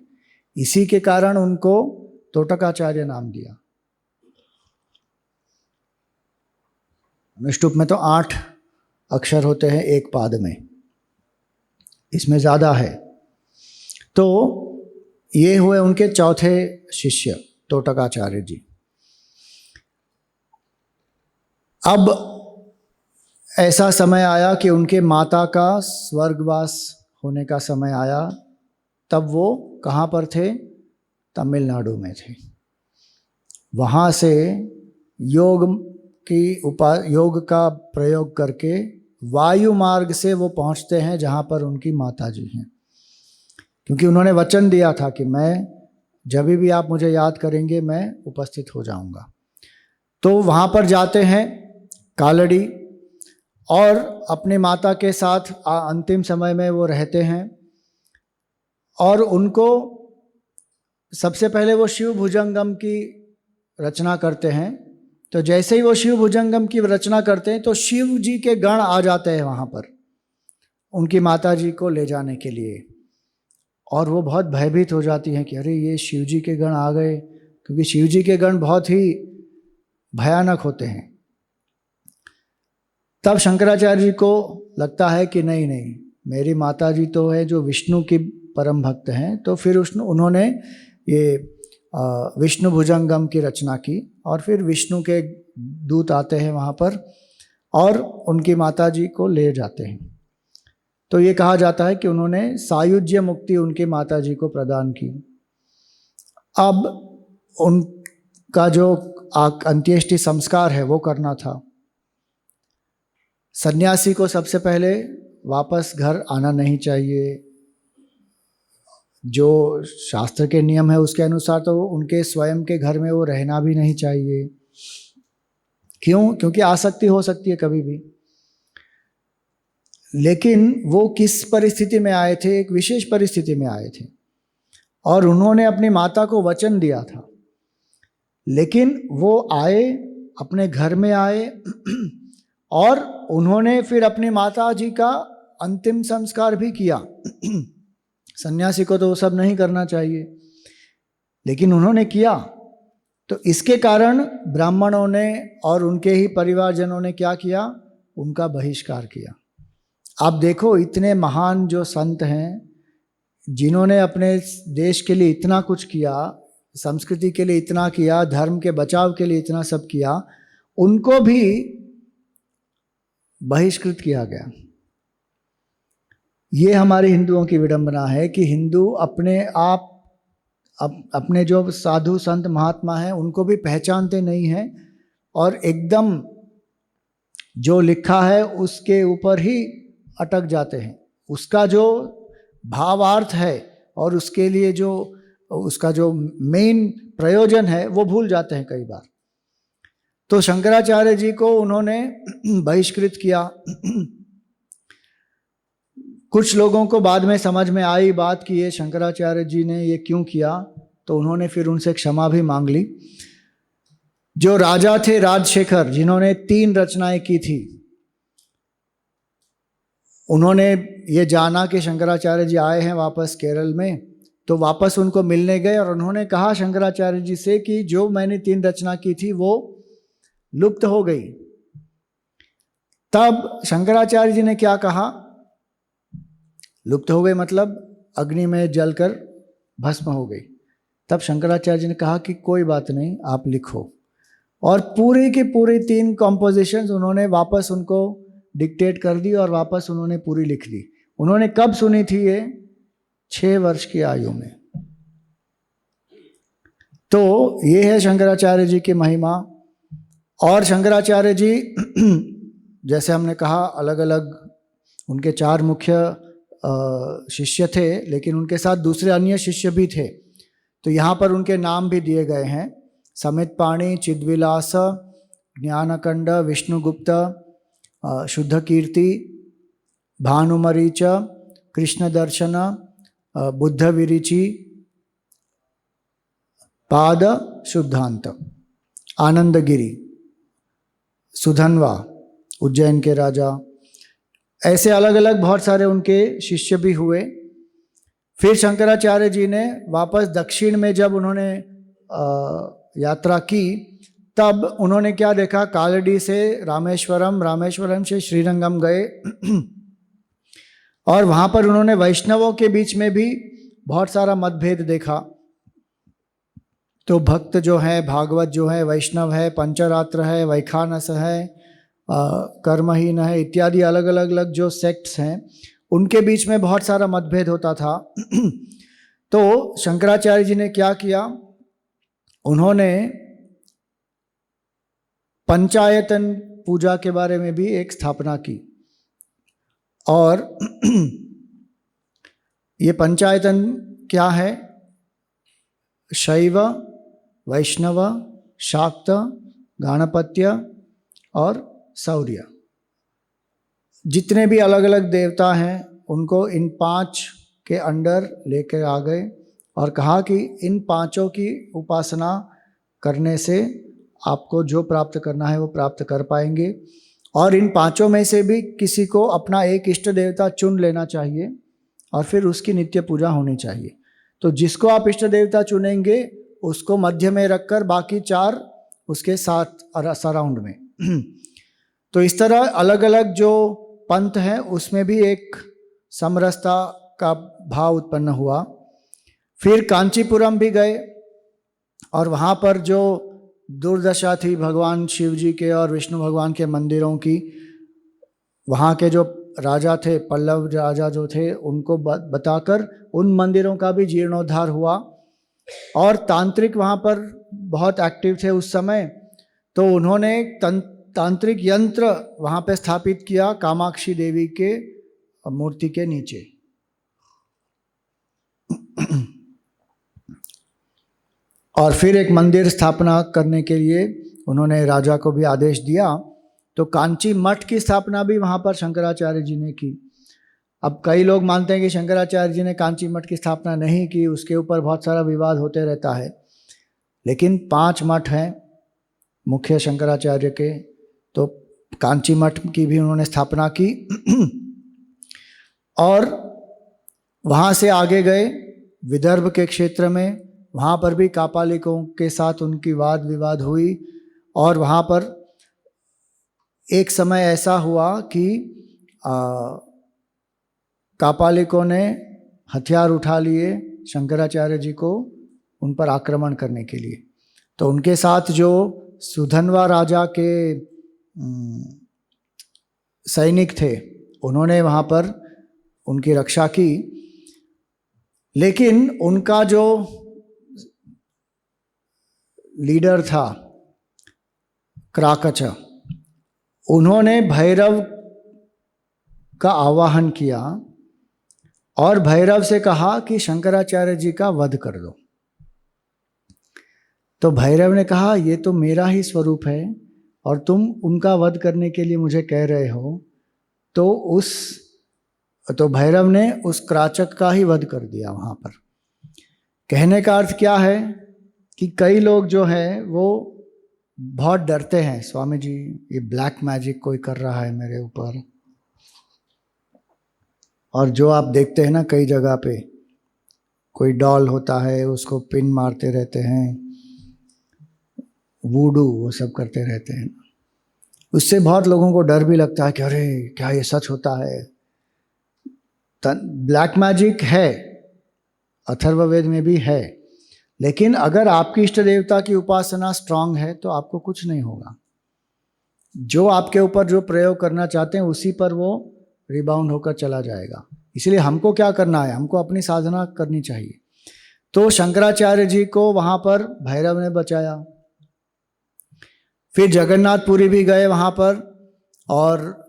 इसी के कारण उनको तोटकाचार्य नाम दिया। अनुष्टुप में तो 8 अक्षर होते हैं एक पाद में, इसमें ज़्यादा है। तो ये हुए उनके चौथे शिष्य तोटकाचार्य जी। अब ऐसा समय आया कि उनके माता का स्वर्गवास होने का समय आया। तब वो कहाँ पर थे? तमिलनाडु में थे। वहाँ से योग का प्रयोग करके वायु मार्ग से वो पहुँचते हैं जहाँ पर उनकी माता जी हैं, क्योंकि उन्होंने वचन दिया था कि मैं जब भी आप मुझे याद करेंगे मैं उपस्थित हो जाऊंगा। तो वहाँ पर जाते हैं कालड़ी, और अपनी माता के साथ अंतिम समय में वो रहते हैं। और उनको सबसे पहले वो शिव भुजंगम की रचना करते हैं। तो जैसे ही वो शिव भुजंगम की रचना करते हैं तो शिव जी के गण आ जाते हैं वहाँ पर उनकी माता जी को ले जाने के लिए, और वो बहुत भयभीत हो जाती हैं कि अरे ये शिव जी के गण आ गए, क्योंकि शिव जी के गण बहुत ही भयानक होते हैं। तब शंकराचार्य जी को लगता है कि नहीं नहीं, मेरी माता जी तो है जो विष्णु की परम भक्त हैं, तो फिर उन्होंने ये विष्णु भुजंगम की रचना की, और फिर विष्णु के दूत आते हैं वहाँ पर और उनकी माता जी को ले जाते हैं। तो ये कहा जाता है कि उन्होंने सायुज्य मुक्ति उनकी माता जी को प्रदान की। अब उनका जो अंत्येष्टि संस्कार है वो करना था। सन्यासी को सबसे पहले वापस घर आना नहीं चाहिए, जो शास्त्र के नियम है उसके अनुसार तो उनके स्वयं के घर में वो रहना भी नहीं चाहिए। क्यों? क्योंकि आसक्ति हो सकती है कभी भी। लेकिन वो किस परिस्थिति में आए थे? एक विशेष परिस्थिति में आए थे, और उन्होंने अपनी माता को वचन दिया था। लेकिन वो आए, अपने घर में आए, और उन्होंने फिर अपनी माता जी का अंतिम संस्कार भी किया। सन्यासी को तो वो सब नहीं करना चाहिए, लेकिन उन्होंने किया। तो इसके कारण ब्राह्मणों ने और उनके ही परिवारजनों ने क्या किया? उनका बहिष्कार किया। आप देखो, इतने महान जो संत हैं जिन्होंने अपने देश के लिए इतना कुछ किया, संस्कृति के लिए इतना किया, धर्म के बचाव के लिए इतना सब किया, उनको भी बहिष्कृत किया गया। ये हमारे हिंदुओं की विडंबना है कि हिंदू अपने आप अपने जो साधु संत महात्मा हैं उनको भी पहचानते नहीं हैं, और एकदम जो लिखा है उसके ऊपर ही अटक जाते हैं। उसका जो भावार्थ है और उसके लिए जो उसका जो मेन प्रयोजन है वो भूल जाते हैं कई बार। तो शंकराचार्य जी को उन्होंने बहिष्कृत किया। कुछ लोगों को बाद में समझ में आई बात कि ये शंकराचार्य जी ने ये क्यों किया, तो उन्होंने फिर उनसे क्षमा भी मांग ली। जो राजा थे राजशेखर, जिन्होंने 3 रचनाएं की थी, उन्होंने ये जाना कि शंकराचार्य जी आए हैं वापस केरल में, तो वापस उनको मिलने गए और उन्होंने कहा शंकराचार्य जी से कि जो मैंने 3 रचना की थी वो लुप्त हो गई। तब शंकराचार्य जी ने क्या कहा? लुप्त हो गई मतलब अग्नि में जलकर भस्म हो गई। तब शंकराचार्य जी ने कहा कि कोई बात नहीं, आप लिखो। और पूरी की पूरी 3 कॉम्पोजिशंस उन्होंने वापस उनको डिक्टेट कर दी और वापस उन्होंने पूरी लिख दी। उन्होंने कब सुनी थी? ये 6 वर्ष की आयु में। तो ये है शंकराचार्य जी की महिमा। और शंकराचार्य जी जैसे हमने कहा अलग अलग उनके 4 मुख्य शिष्य थे, लेकिन उनके साथ दूसरे अन्य शिष्य भी थे। तो यहाँ पर उनके नाम भी दिए गए हैं: समितपाणि, चिद्विलास, ज्ञानकंड, विष्णुगुप्त, शुद्ध कीर्ति, भानुमरीच, कृष्णदर्शन, बुद्ध विरिचि, पाद शुद्धांत, आनंदगिरी, सुधनवा, उज्जैन के राजा, ऐसे अलग अलग बहुत सारे उनके शिष्य भी हुए। फिर शंकराचार्य जी ने वापस दक्षिण में जब उन्होंने यात्रा की, तब उन्होंने क्या देखा? कालड़ी से रामेश्वरम, रामेश्वरम से श्रीरंगम गए और वहाँ पर उन्होंने वैष्णवों के बीच में भी बहुत सारा मतभेद देखा। तो भक्त जो है, भागवत जो है, वैष्णव है, पंचरात्र है, वैखानस है, कर्महीन है, इत्यादि अलग अलग जो सेक्ट्स हैं, उनके बीच में बहुत सारा मतभेद होता था। तो शंकराचार्य जी ने क्या किया, उन्होंने पंचायतन पूजा के बारे में भी एक स्थापना की। और ये पंचायतन क्या है? शैव, वैष्णव, शाक्त, गाणपत्य और सौर्य, जितने भी अलग अलग देवता हैं उनको इन 5 के अंडर लेकर आ गए और कहा कि इन 5 की उपासना करने से आपको जो प्राप्त करना है वो प्राप्त कर पाएंगे। और इन 5 में से भी किसी को अपना एक इष्ट देवता चुन लेना चाहिए और फिर उसकी नित्य पूजा होनी चाहिए। तो जिसको आप इष्ट देवता चुनेंगे उसको मध्य में रखकर बाकी 4 उसके साथ सराउंड में। तो इस तरह अलग अलग जो पंथ हैं उसमें भी एक समरसता का भाव उत्पन्न हुआ। फिर कांचीपुरम भी गए और वहाँ पर जो दुर्दशा थी भगवान शिव जी के और विष्णु भगवान के मंदिरों की, वहाँ के जो राजा थे, पल्लव राजा जो थे, उनको बताकर उन मंदिरों का भी जीर्णोद्धार हुआ। और तांत्रिक वहाँ पर बहुत एक्टिव थे उस समय, तो उन्होंने तांत्रिक यंत्र वहाँ पे स्थापित किया कामाक्षी देवी के मूर्ति के नीचे। और फिर एक मंदिर स्थापना करने के लिए उन्होंने राजा को भी आदेश दिया। तो कांची मठ की स्थापना भी वहाँ पर शंकराचार्य जी ने की। अब कई लोग मानते हैं कि शंकराचार्य जी ने कांची मठ की स्थापना नहीं की, उसके ऊपर बहुत सारा विवाद होते रहता है। लेकिन 5 मठ हैं मुख्य शंकराचार्य के, तो कांची मठ की भी उन्होंने स्थापना की। और वहाँ से आगे गए विदर्भ के क्षेत्र में, वहाँ पर भी कापालिकों के साथ उनकी वाद विवाद हुई। और वहाँ पर एक समय ऐसा हुआ कि कापालिकों ने हथियार उठा लिए शंकराचार्य जी को उन पर आक्रमण करने के लिए। तो उनके साथ जो सुधन्वा राजा के सैनिक थे उन्होंने वहाँ पर उनकी रक्षा की। लेकिन उनका जो लीडर था क्राकच, उन्होंने भैरव का आवाहन किया और भैरव से कहा कि शंकराचार्य जी का वध कर दो। तो भैरव ने कहा ये तो मेरा ही स्वरूप है और तुम उनका वध करने के लिए मुझे कह रहे हो। तो भैरव ने उस क्राचक का ही वध कर दिया वहाँ पर। कहने का अर्थ क्या है कि कई लोग जो है वो बहुत डरते हैं, स्वामी जी ये ब्लैक मैजिक कोई कर रहा है मेरे ऊपर। और जो आप देखते हैं ना कई जगह पे कोई डॉल होता है उसको पिन मारते रहते हैं, वूडू वो सब करते रहते हैं, उससे बहुत लोगों को डर भी लगता है कि अरे क्या ये सच होता है। ब्लैक मैजिक है, अथर्ववेद में भी है, लेकिन अगर आपकी इष्ट देवता की उपासना स्ट्रांग है तो आपको कुछ नहीं होगा। जो आपके ऊपर जो प्रयोग करना चाहते हैं उसी पर वो रिबाउंड होकर चला जाएगा। इसलिए हमको क्या करना है, हमको अपनी साधना करनी चाहिए। तो शंकराचार्य जी को वहाँ पर भैरव ने बचाया। फिर जगन्नाथपुरी भी गए वहाँ पर, और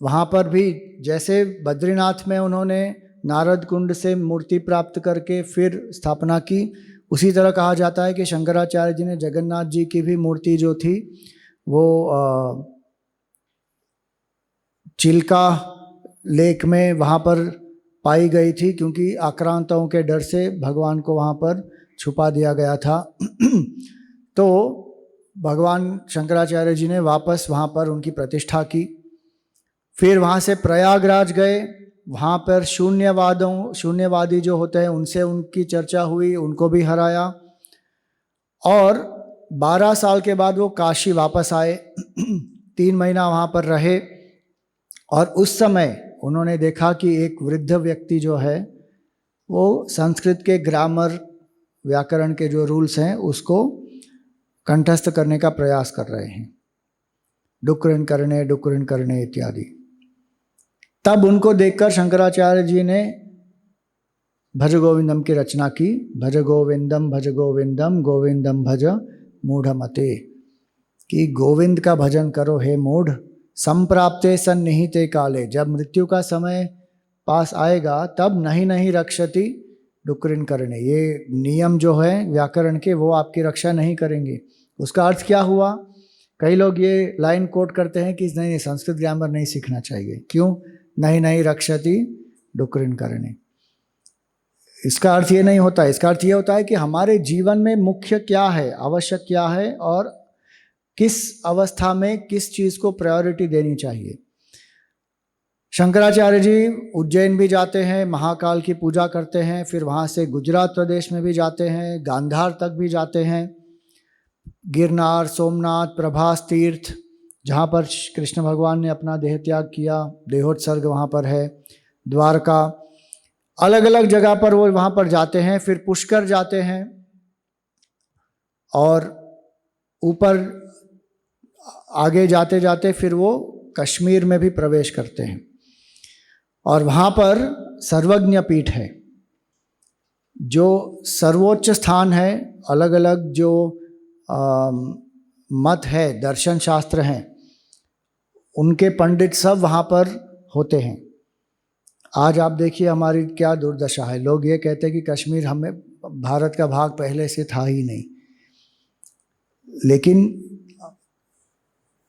वहाँ पर भी जैसे बद्रीनाथ में उन्होंने नारद कुंड से मूर्ति प्राप्त करके फिर स्थापना की, उसी तरह कहा जाता है कि शंकराचार्य जी ने जगन्नाथ जी की भी मूर्ति जो थी वो चिल्का लेक में वहाँ पर पाई गई थी, क्योंकि आक्रांताओं के डर से भगवान को वहाँ पर छुपा दिया गया था। तो भगवान शंकराचार्य जी ने वापस वहाँ पर उनकी प्रतिष्ठा की। फिर वहाँ से प्रयागराज गए, वहाँ पर शून्यवादी जो होते हैं उनसे उनकी चर्चा हुई, उनको भी हराया। और 12 साल के बाद वो काशी वापस आए, 3 महीना वहाँ पर रहे। और उस समय उन्होंने देखा कि एक वृद्ध व्यक्ति जो है वो संस्कृत के ग्रामर व्याकरण के जो रूल्स हैं उसको कंठस्थ करने का प्रयास कर रहे हैं, डुक्करण करने इत्यादि। तब उनको देखकर शंकराचार्य जी ने भज गोविंदम की रचना की। भज गोविंदम गोविंदम भज मूढ़मते, कि गोविंद का भजन करो हे मूढ़, संप्राप्ते सन्निहिते काले, जब मृत्यु का समय पास आएगा तब नहीं रक्षति डुक्करिन करने, ये नियम जो है व्याकरण के वो आपकी रक्षा नहीं करेंगे। उसका अर्थ क्या हुआ? कई लोग ये लाइन कोट करते हैं कि नहीं संस्कृत ग्रामर नहीं सीखना चाहिए, क्यों? नहीं रक्षति डुक्करिन करने। इसका अर्थ ये नहीं होता, इसका अर्थ ये होता है कि हमारे जीवन में मुख्य क्या है, आवश्यक क्या है और किस अवस्था में किस चीज़ को प्रायोरिटी देनी चाहिए। शंकराचार्य जी उज्जैन भी जाते हैं, महाकाल की पूजा करते हैं, फिर वहाँ से गुजरात प्रदेश में भी जाते हैं, गांधार तक भी जाते हैं, गिरनार, सोमनाथ, प्रभास तीर्थ जहाँ पर कृष्ण भगवान ने अपना देह त्याग किया, देहोत्सर्ग वहाँ पर है, द्वारका, अलग अलग जगह पर वो वहाँ पर जाते हैं। फिर पुष्कर जाते हैं और ऊपर आगे जाते जाते फिर वो कश्मीर में भी प्रवेश करते हैं और वहाँ पर सर्वज्ञ पीठ है, जो सर्वोच्च स्थान है। अलग अलग जो मत है, दर्शन शास्त्र हैं, उनके पंडित सब वहाँ पर होते हैं। आज आप देखिए हमारी क्या दुर्दशा है, लोग ये कहते हैं कि कश्मीर हमें भारत का भाग पहले से था ही नहीं, लेकिन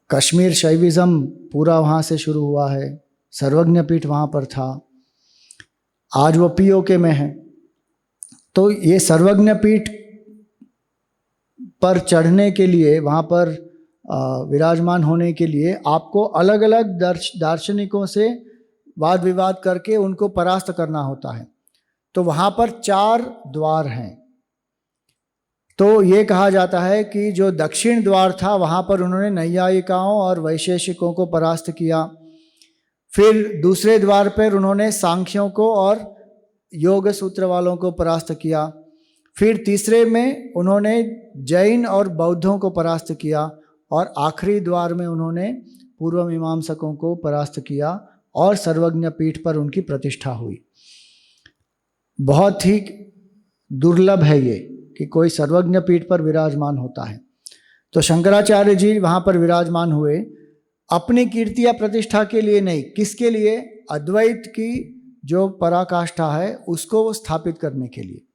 कश्मीर शैविज़म पूरा वहाँ से शुरू हुआ है, सर्वज्ञ पीठ वहाँ पर था, आज वो पीओके में है। तो ये सर्वज्ञ पीठ पर चढ़ने के लिए, वहाँ पर विराजमान होने के लिए आपको अलग अलग दार्शनिकों से वाद विवाद करके उनको परास्त करना होता है। तो वहाँ पर 4 द्वार हैं। तो ये कहा जाता है कि जो दक्षिण द्वार था वहाँ पर उन्होंने नैयायिकाओं और वैशेषिकों को परास्त किया। फिर दूसरे द्वार पर उन्होंने सांख्यों को और योग सूत्र वालों को परास्त किया। फिर तीसरे में उन्होंने जैन और बौद्धों को परास्त किया और आखिरी द्वार में उन्होंने पूर्व मीमांसकों को परास्त किया और सर्वज्ञ पीठ पर उनकी प्रतिष्ठा हुई। बहुत ही दुर्लभ है ये कि कोई सर्वज्ञ पीठ पर विराजमान होता है। तो शंकराचार्य जी वहाँ पर विराजमान हुए अपनी कीर्ति या प्रतिष्ठा के लिए नहीं, किसके लिए? अद्वैत की जो पराकाष्ठा है उसको स्थापित करने के लिए।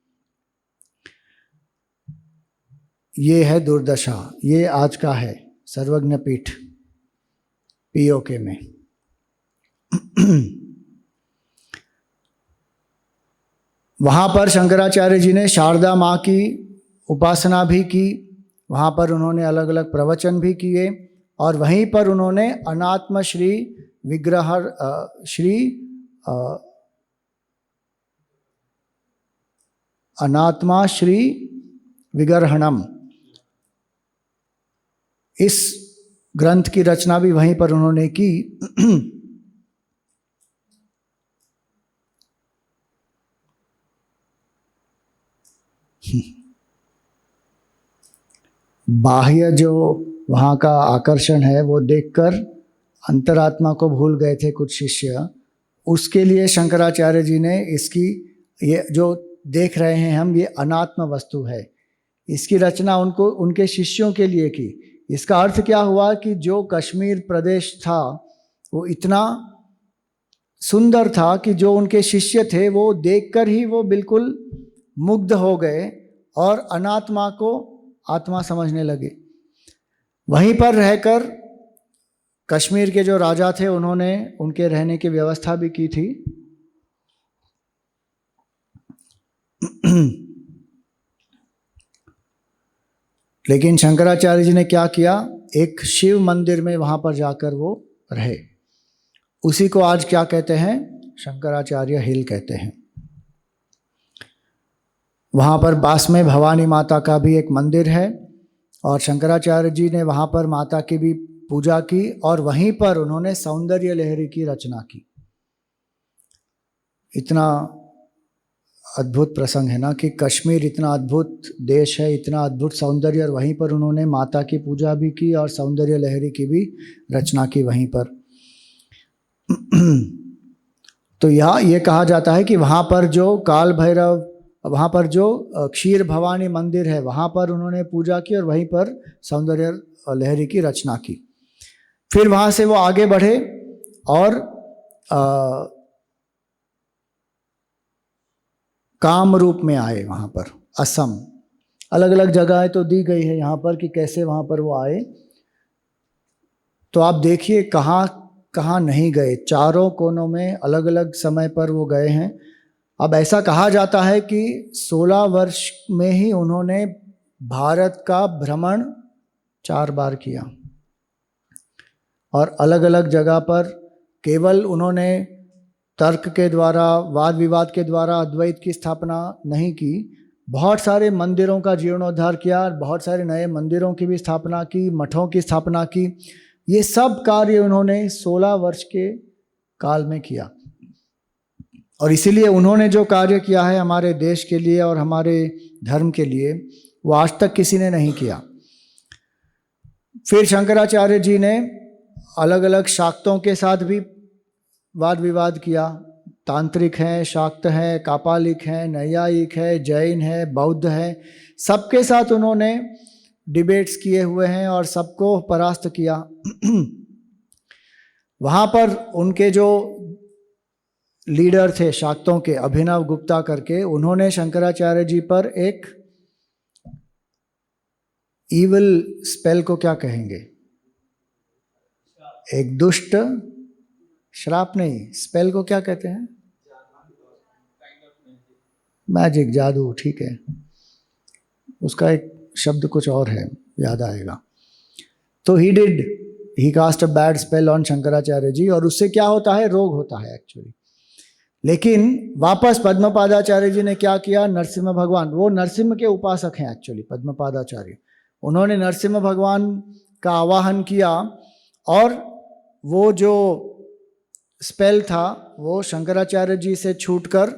ये है दुर्दशा, ये आज का है सर्वज्ञ पीठ पीओके में। वहाँ पर शंकराचार्य जी ने शारदा माँ की उपासना भी की, वहाँ पर उन्होंने अलग अलग प्रवचन भी किए और वहीं पर उन्होंने अनात्म श्री विग्रह अनात्मा श्री विग्रहणम, इस ग्रंथ की रचना भी वहीं पर उन्होंने की। बाह्य जो वहाँ का आकर्षण है वो देखकर अंतरात्मा को भूल गए थे कुछ शिष्य। उसके लिए शंकराचार्य जी ने इसकी, ये जो देख रहे हैं हम, ये अनात्म वस्तु है, इसकी रचना उनको उनके शिष्यों के लिए की। इसका अर्थ क्या हुआ कि जो कश्मीर प्रदेश था वो इतना सुंदर था कि जो उनके शिष्य थे वो देखकर ही वो बिल्कुल मुग्ध हो गए और अनात्मा को आत्मा समझने लगे। वहीं पर रहकर कश्मीर के जो राजा थे उन्होंने उनके रहने की व्यवस्था भी की थी। लेकिन शंकराचार्य जी ने क्या किया, एक शिव मंदिर में वहाँ पर जाकर वो रहे। उसी को आज क्या कहते हैं, शंकराचार्य हिल कहते हैं। वहाँ पर पास में भवानी माता का भी एक मंदिर है और शंकराचार्य जी ने वहाँ पर माता की भी पूजा की और वहीं पर उन्होंने सौंदर्य लहरी की रचना की। इतना अद्भुत प्रसंग है ना कि कश्मीर इतना अद्भुत देश है, इतना अद्भुत सौंदर्य, और वहीं पर उन्होंने माता की पूजा भी की और सौंदर्य लहरी की भी रचना की वहीं पर। तो यहाँ ये कहा जाता है कि वहाँ पर जो काल भैरव, वहाँ पर जो क्षीर भवानी मंदिर है, वहाँ पर उन्होंने पूजा की और वहीं पर सौंदर्य लहरी की रचना की। फिर वहाँ से वो आगे बढ़े और काम रूप में आए वहाँ पर, असम। अलग अलग जगहें तो दी गई है यहाँ पर कि कैसे वहाँ पर वो आए। तो आप देखिए कहाँ कहाँ नहीं गए, चारों कोनों में अलग अलग समय पर वो गए हैं। अब ऐसा कहा जाता है कि 16 वर्ष में ही उन्होंने भारत का भ्रमण 4 बार किया और अलग अलग जगह पर केवल उन्होंने तर्क के द्वारा, वाद विवाद के द्वारा अद्वैत की स्थापना नहीं की, बहुत सारे मंदिरों का जीर्णोद्धार किया, बहुत सारे नए मंदिरों की भी स्थापना की, मठों की स्थापना की। ये सब कार्य उन्होंने 16 वर्ष के काल में किया। और इसीलिए उन्होंने जो कार्य किया है हमारे देश के लिए और हमारे धर्म के लिए, वो आज तक किसी ने नहीं किया। फिर शंकराचार्य जी ने अलग अलग शाक्तों के साथ भी वाद विवाद किया। तांत्रिक हैं, शाक्त हैं, कापालिक हैं, नैयायिक है, जैन है, बौद्ध है, सबके साथ उन्होंने डिबेट्स किए हुए हैं और सबको परास्त किया। वहाँ पर उनके जो लीडर थे शाक्तों के, अभिनव गुप्ता करके, उन्होंने शंकराचार्य जी पर एक ईविल स्पेल को क्या कहेंगे, एक दुष्ट श्राप, नहीं, स्पेल को क्या कहते हैं, मैजिक, जादू, ठीक है, उसका एक शब्द कुछ और है, याद आएगा। तो ही cast a bad spell on Shankaracharya ji, और उससे क्या होता है, रोग होता है एक्चुअली। लेकिन वापस पद्मपादाचार्य जी ने क्या किया, नरसिम्हा भगवान, वो नरसिम्हा के उपासक हैं एक्चुअली पद्मपादाचार्य, उन्होंने नरसिम्हा भगवान का आवाहन किया और वो जो स्पेल था वो शंकराचार्य जी से छूटकर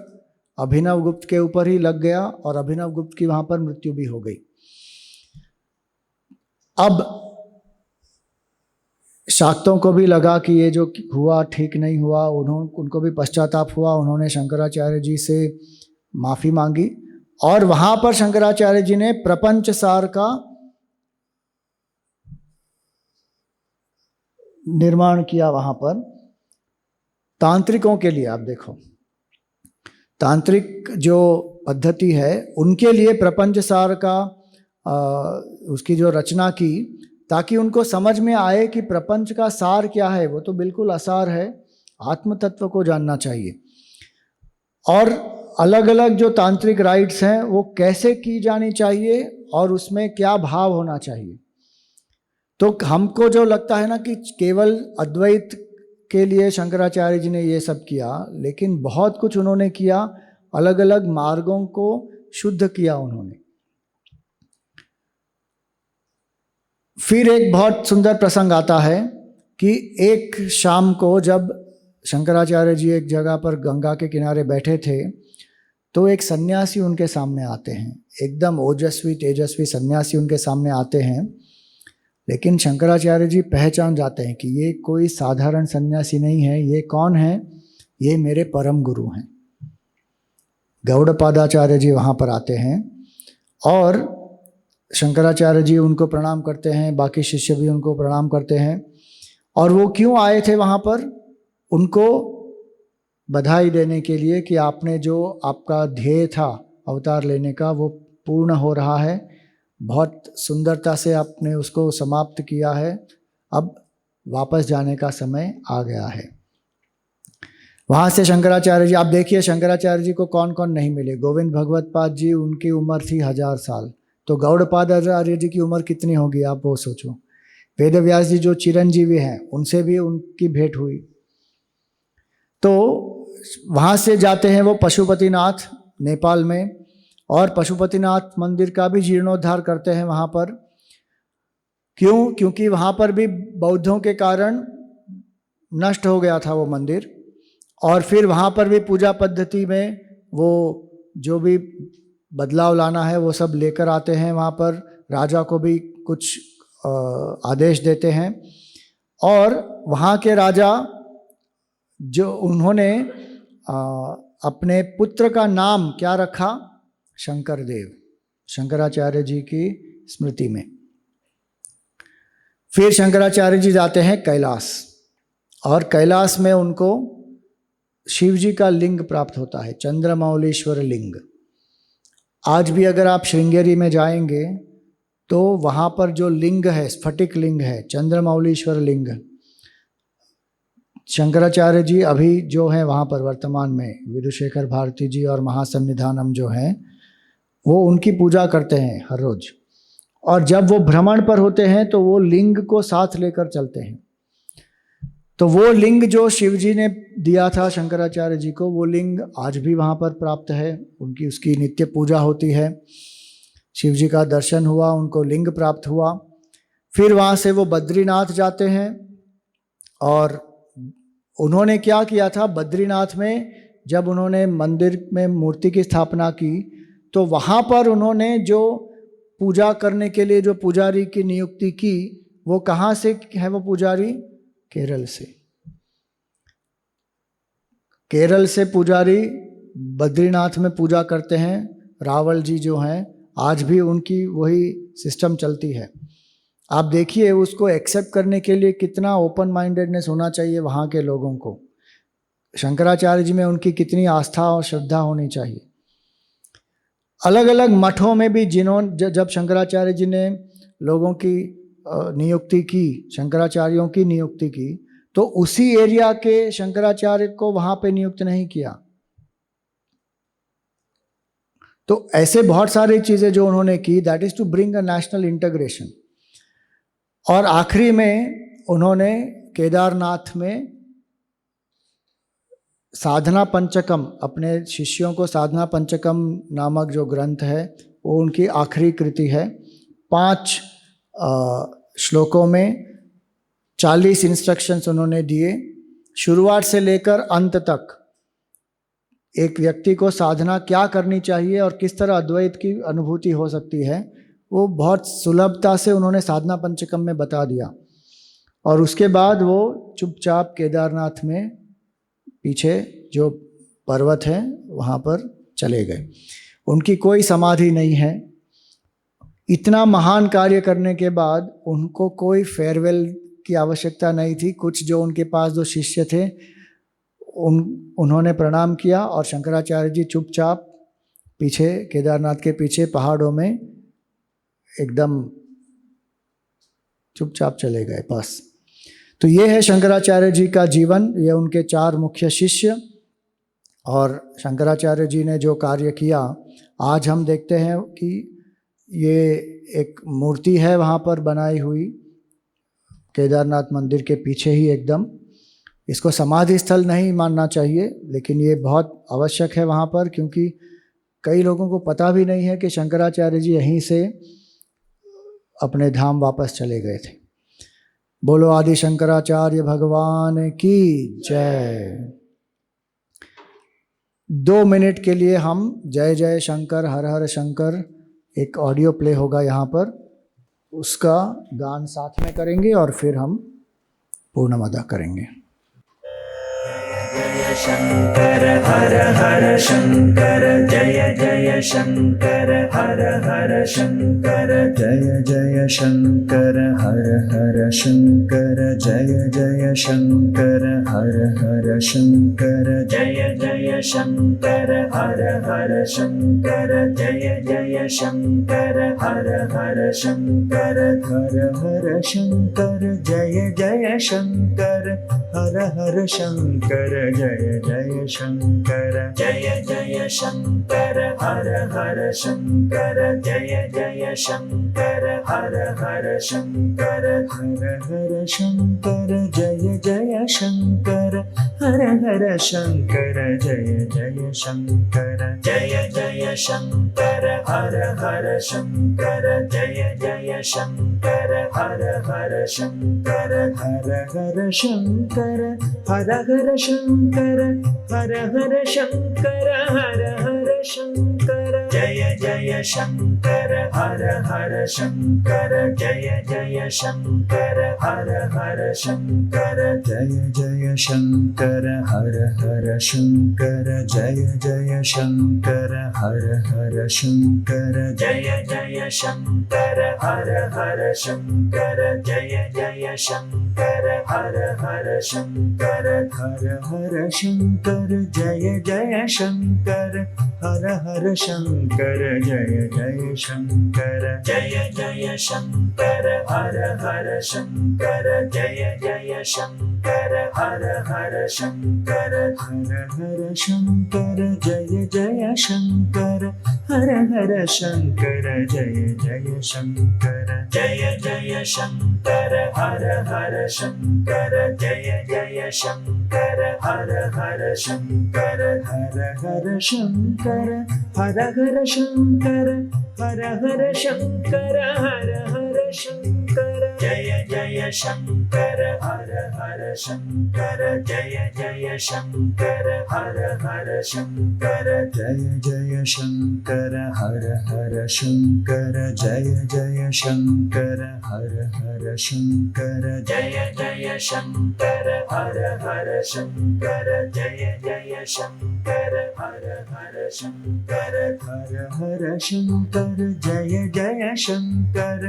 अभिनव गुप्त के ऊपर ही लग गया और अभिनव गुप्त की वहां पर मृत्यु भी हो गई। अब शाक्तों को भी लगा कि ये जो हुआ ठीक नहीं हुआ, उनको भी पश्चाताप हुआ, उन्होंने शंकराचार्य जी से माफ़ी मांगी और वहाँ पर शंकराचार्य जी ने प्रपंच सार का निर्माण किया। वहाँ पर तांत्रिकों के लिए, आप देखो तांत्रिक जो पद्धति है उनके लिए प्रपंच सार का उसकी जो रचना की, ताकि उनको समझ में आए कि प्रपंच का सार क्या है, वो तो बिल्कुल असार है, आत्म तत्व को जानना चाहिए। और अलग अलग जो तांत्रिक राइट्स हैं वो कैसे की जानी चाहिए और उसमें क्या भाव होना चाहिए। तो हमको जो लगता है ना कि केवल अद्वैत के लिए शंकराचार्य जी ने ये सब किया, लेकिन बहुत कुछ उन्होंने किया, अलग अलग मार्गों को शुद्ध किया उन्होंने। फिर एक बहुत सुंदर प्रसंग आता है कि एक शाम को जब शंकराचार्य जी एक जगह पर गंगा के किनारे बैठे थे, तो एक सन्यासी उनके सामने आते हैं, एकदम ओजस्वी तेजस्वी सन्यासी उनके सामने आते हैं। लेकिन शंकराचार्य जी पहचान जाते हैं कि ये कोई साधारण सन्यासी नहीं है, ये कौन है, ये मेरे परम गुरु हैं। गौड़पादाचार्य जी वहाँ पर आते हैं और शंकराचार्य जी उनको प्रणाम करते हैं, बाकी शिष्य भी उनको प्रणाम करते हैं। और वो क्यों आए थे वहाँ पर, उनको बधाई देने के लिए कि आपने जो आपका ध्येय था अवतार लेने का वो पूर्ण हो रहा है, बहुत सुंदरता से आपने उसको समाप्त किया है, अब वापस जाने का समय आ गया है। वहाँ से शंकराचार्य जी, आप देखिए शंकराचार्य जी को कौन कौन नहीं मिले। गोविंद भगवत पाद जी, उनकी उम्र थी 1000 साल, तो गौड़पादाचार्य जी की उम्र कितनी होगी आप वो सोचो। वेद व्यास जी जो चिरंजीवी हैं उनसे भी उनकी भेंट हुई। तो वहाँ से जाते हैं वो पशुपतिनाथ नेपाल में, और पशुपतिनाथ मंदिर का भी जीर्णोद्धार करते हैं वहाँ पर। क्यों? क्योंकि वहाँ पर भी बौद्धों के कारण नष्ट हो गया था वो मंदिर, और फिर वहाँ पर भी पूजा पद्धति में वो जो भी बदलाव लाना है वो सब लेकर आते हैं। वहाँ पर राजा को भी कुछ आदेश देते हैं। और वहाँ के राजा जो उन्होंने अपने पुत्र का नाम क्या रखा? शंकर देव, शंकराचार्य जी की स्मृति में। फिर शंकराचार्य जी जाते हैं कैलाश, और कैलाश में उनको शिव जी का लिंग प्राप्त होता है, चंद्रमौलीश्वर लिंग। आज भी अगर आप श्रृंगेरी में जाएंगे तो वहाँ पर जो लिंग है, स्फटिक लिंग है, चंद्रमौलीश्वर लिंग। शंकराचार्य जी अभी जो हैं वहाँ पर वर्तमान में विधुशेखर भारती जी और महासन्निधानम जो हैं वो उनकी पूजा करते हैं हर रोज। और जब वो भ्रमण पर होते हैं तो वो लिंग को साथ लेकर चलते हैं। तो वो लिंग जो शिव जी ने दिया था शंकराचार्य जी को, वो लिंग आज भी वहाँ पर प्राप्त है। उनकी उसकी नित्य पूजा होती है। शिव जी का दर्शन हुआ, उनको लिंग प्राप्त हुआ। फिर वहाँ से वो बद्रीनाथ जाते हैं। और उन्होंने क्या किया था, बद्रीनाथ में जब उन्होंने मंदिर में मूर्ति की स्थापना की तो वहाँ पर उन्होंने जो पूजा करने के लिए जो पुजारी की नियुक्ति की, वो कहाँ से है? वो पुजारी केरल से। केरल से पुजारी बद्रीनाथ में पूजा करते हैं। रावल जी जो हैं आज भी उनकी वही सिस्टम चलती है। आप देखिए उसको एक्सेप्ट करने के लिए कितना ओपन माइंडेडनेस होना चाहिए वहाँ के लोगों को। शंकराचार्य जी में उनकी कितनी आस्था और श्रद्धा होनी चाहिए। अलग अलग मठों में भी जब शंकराचार्य जी ने लोगों की नियुक्ति की, शंकराचार्यों की नियुक्ति की, तो उसी एरिया के शंकराचार्य को वहाँ पे नियुक्त नहीं किया। तो ऐसे बहुत सारी चीज़ें जो उन्होंने की, that is to bring a national integration. और आखिरी में उन्होंने केदारनाथ में साधना पंचकम, अपने शिष्यों को साधना पंचकम नामक जो ग्रंथ है वो उनकी आखिरी कृति है। 5 श्लोकों में 40 इंस्ट्रक्शंस उन्होंने दिए, शुरुआत से लेकर अंत तक। एक व्यक्ति को साधना क्या करनी चाहिए और किस तरह अद्वैत की अनुभूति हो सकती है, वो बहुत सुलभता से उन्होंने साधना पंचकम में बता दिया। और उसके बाद वो चुपचाप केदारनाथ में पीछे जो पर्वत है वहाँ पर चले गए। उनकी कोई समाधि नहीं है। इतना महान कार्य करने के बाद उनको कोई फेयरवेल की आवश्यकता नहीं थी। कुछ जो उनके पास जो शिष्य थे उन्होंने प्रणाम किया और शंकराचार्य जी चुपचाप पीछे केदारनाथ के पीछे पहाड़ों में एकदम चुपचाप चले गए बस। तो ये है शंकराचार्य जी का जीवन, ये उनके 4 मुख्य शिष्य। और शंकराचार्य जी ने जो कार्य किया, आज हम देखते हैं कि ये एक मूर्ति है वहाँ पर बनाई हुई केदारनाथ मंदिर के पीछे ही एकदम। इसको समाधि स्थल नहीं मानना चाहिए, लेकिन ये बहुत आवश्यक है वहाँ पर, क्योंकि कई लोगों को पता भी नहीं है कि शंकराचार्य जी यहीं से अपने धाम वापस चले गए थे। बोलो आदि शंकराचार्य भगवान की जय। 2 मिनट के लिए हम जय जय शंकर हर हर शंकर, एक ऑडियो प्ले होगा यहाँ पर, उसका गान साथ में करेंगे और फिर हम पूर्णमदा करेंगे। जय शंकर हर हर शंकर, जय जय शंकर हर हर शंकर, जय जय शंकर हर हर शंकर, जय जय शंकर हर हर शंकर, जय जय शंकर हर हर शंकर, जय जय शंकर हर हर शंकर, हर हर शंकर, जय जय शंकर हर हर शंकर, जय जय शंकर, जय जय शंकर हर हर शंकर, जय जय शंकर हर हर शंकर, हर हर शंकर, जय जय शंकर हर हर शंकर, जय जय शंकर, जय जय शंकर हर हर शंकर, जय जय शंकर हर हर शंकर, हर हर शंकर, हर हर शंकर, शंकर हर हर शंकर हर हर शंकर जय जय शंकर हर हर शंकर जय जय शंकर हर हर शंकर जय जय शंकर हर हर शंकर जय जय शंकर हर हर शंकर जय जय शंकर हर हर शंकर जय जय शंकर हर हर शंकर हर हर शंकर जय जय शंकर हर हर शंकर जय जय शंकर जय जय शंकर हर हर शंकर जय जय शंकर हर हर शंकर हर हर शंकर जय जय शंकर हर हर शंकर जय जय शंकर जय जय शंकर हर हर शंकर जय जय शंकर हर हर शंकर हर हर शंकर हर हर शंकर हर हर शंकर हर हर शंकर जय जय शंकर हर हर शंकर जय जय शंकर हर हर शंकर जय जय शंकर हर हर शंकर जय जय शंकर हर हर शंकर जय जय शंकर हर हर शंकर जय जय शंकर हर हर शंकर हर हर शंकर जय जय शंकर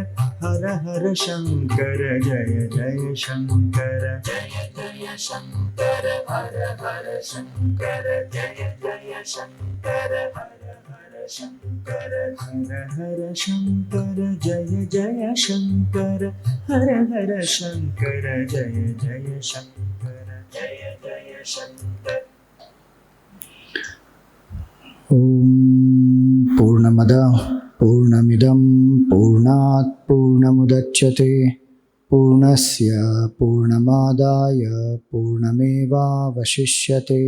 हर हर शंकर जय जय शंकर जय जय शंकर हर हर शंकर जय जय शंकर हर हर शंकर हर हर शंकर जय जय शंकर हर हर शंकर जय जय शंकर जय जय शंकर। ओम पूर्णमद पूर्णमिदं पूर्णात् पूर्णमुदच्यते पूर्णस्य पूर्णमादाय पूर्णमेवावशिष्यते।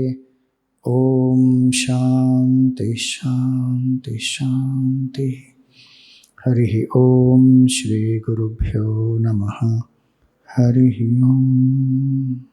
ओम शांति शांति शांति। हरि ओम श्री गुरुभ्यो नमः। हरि ओम।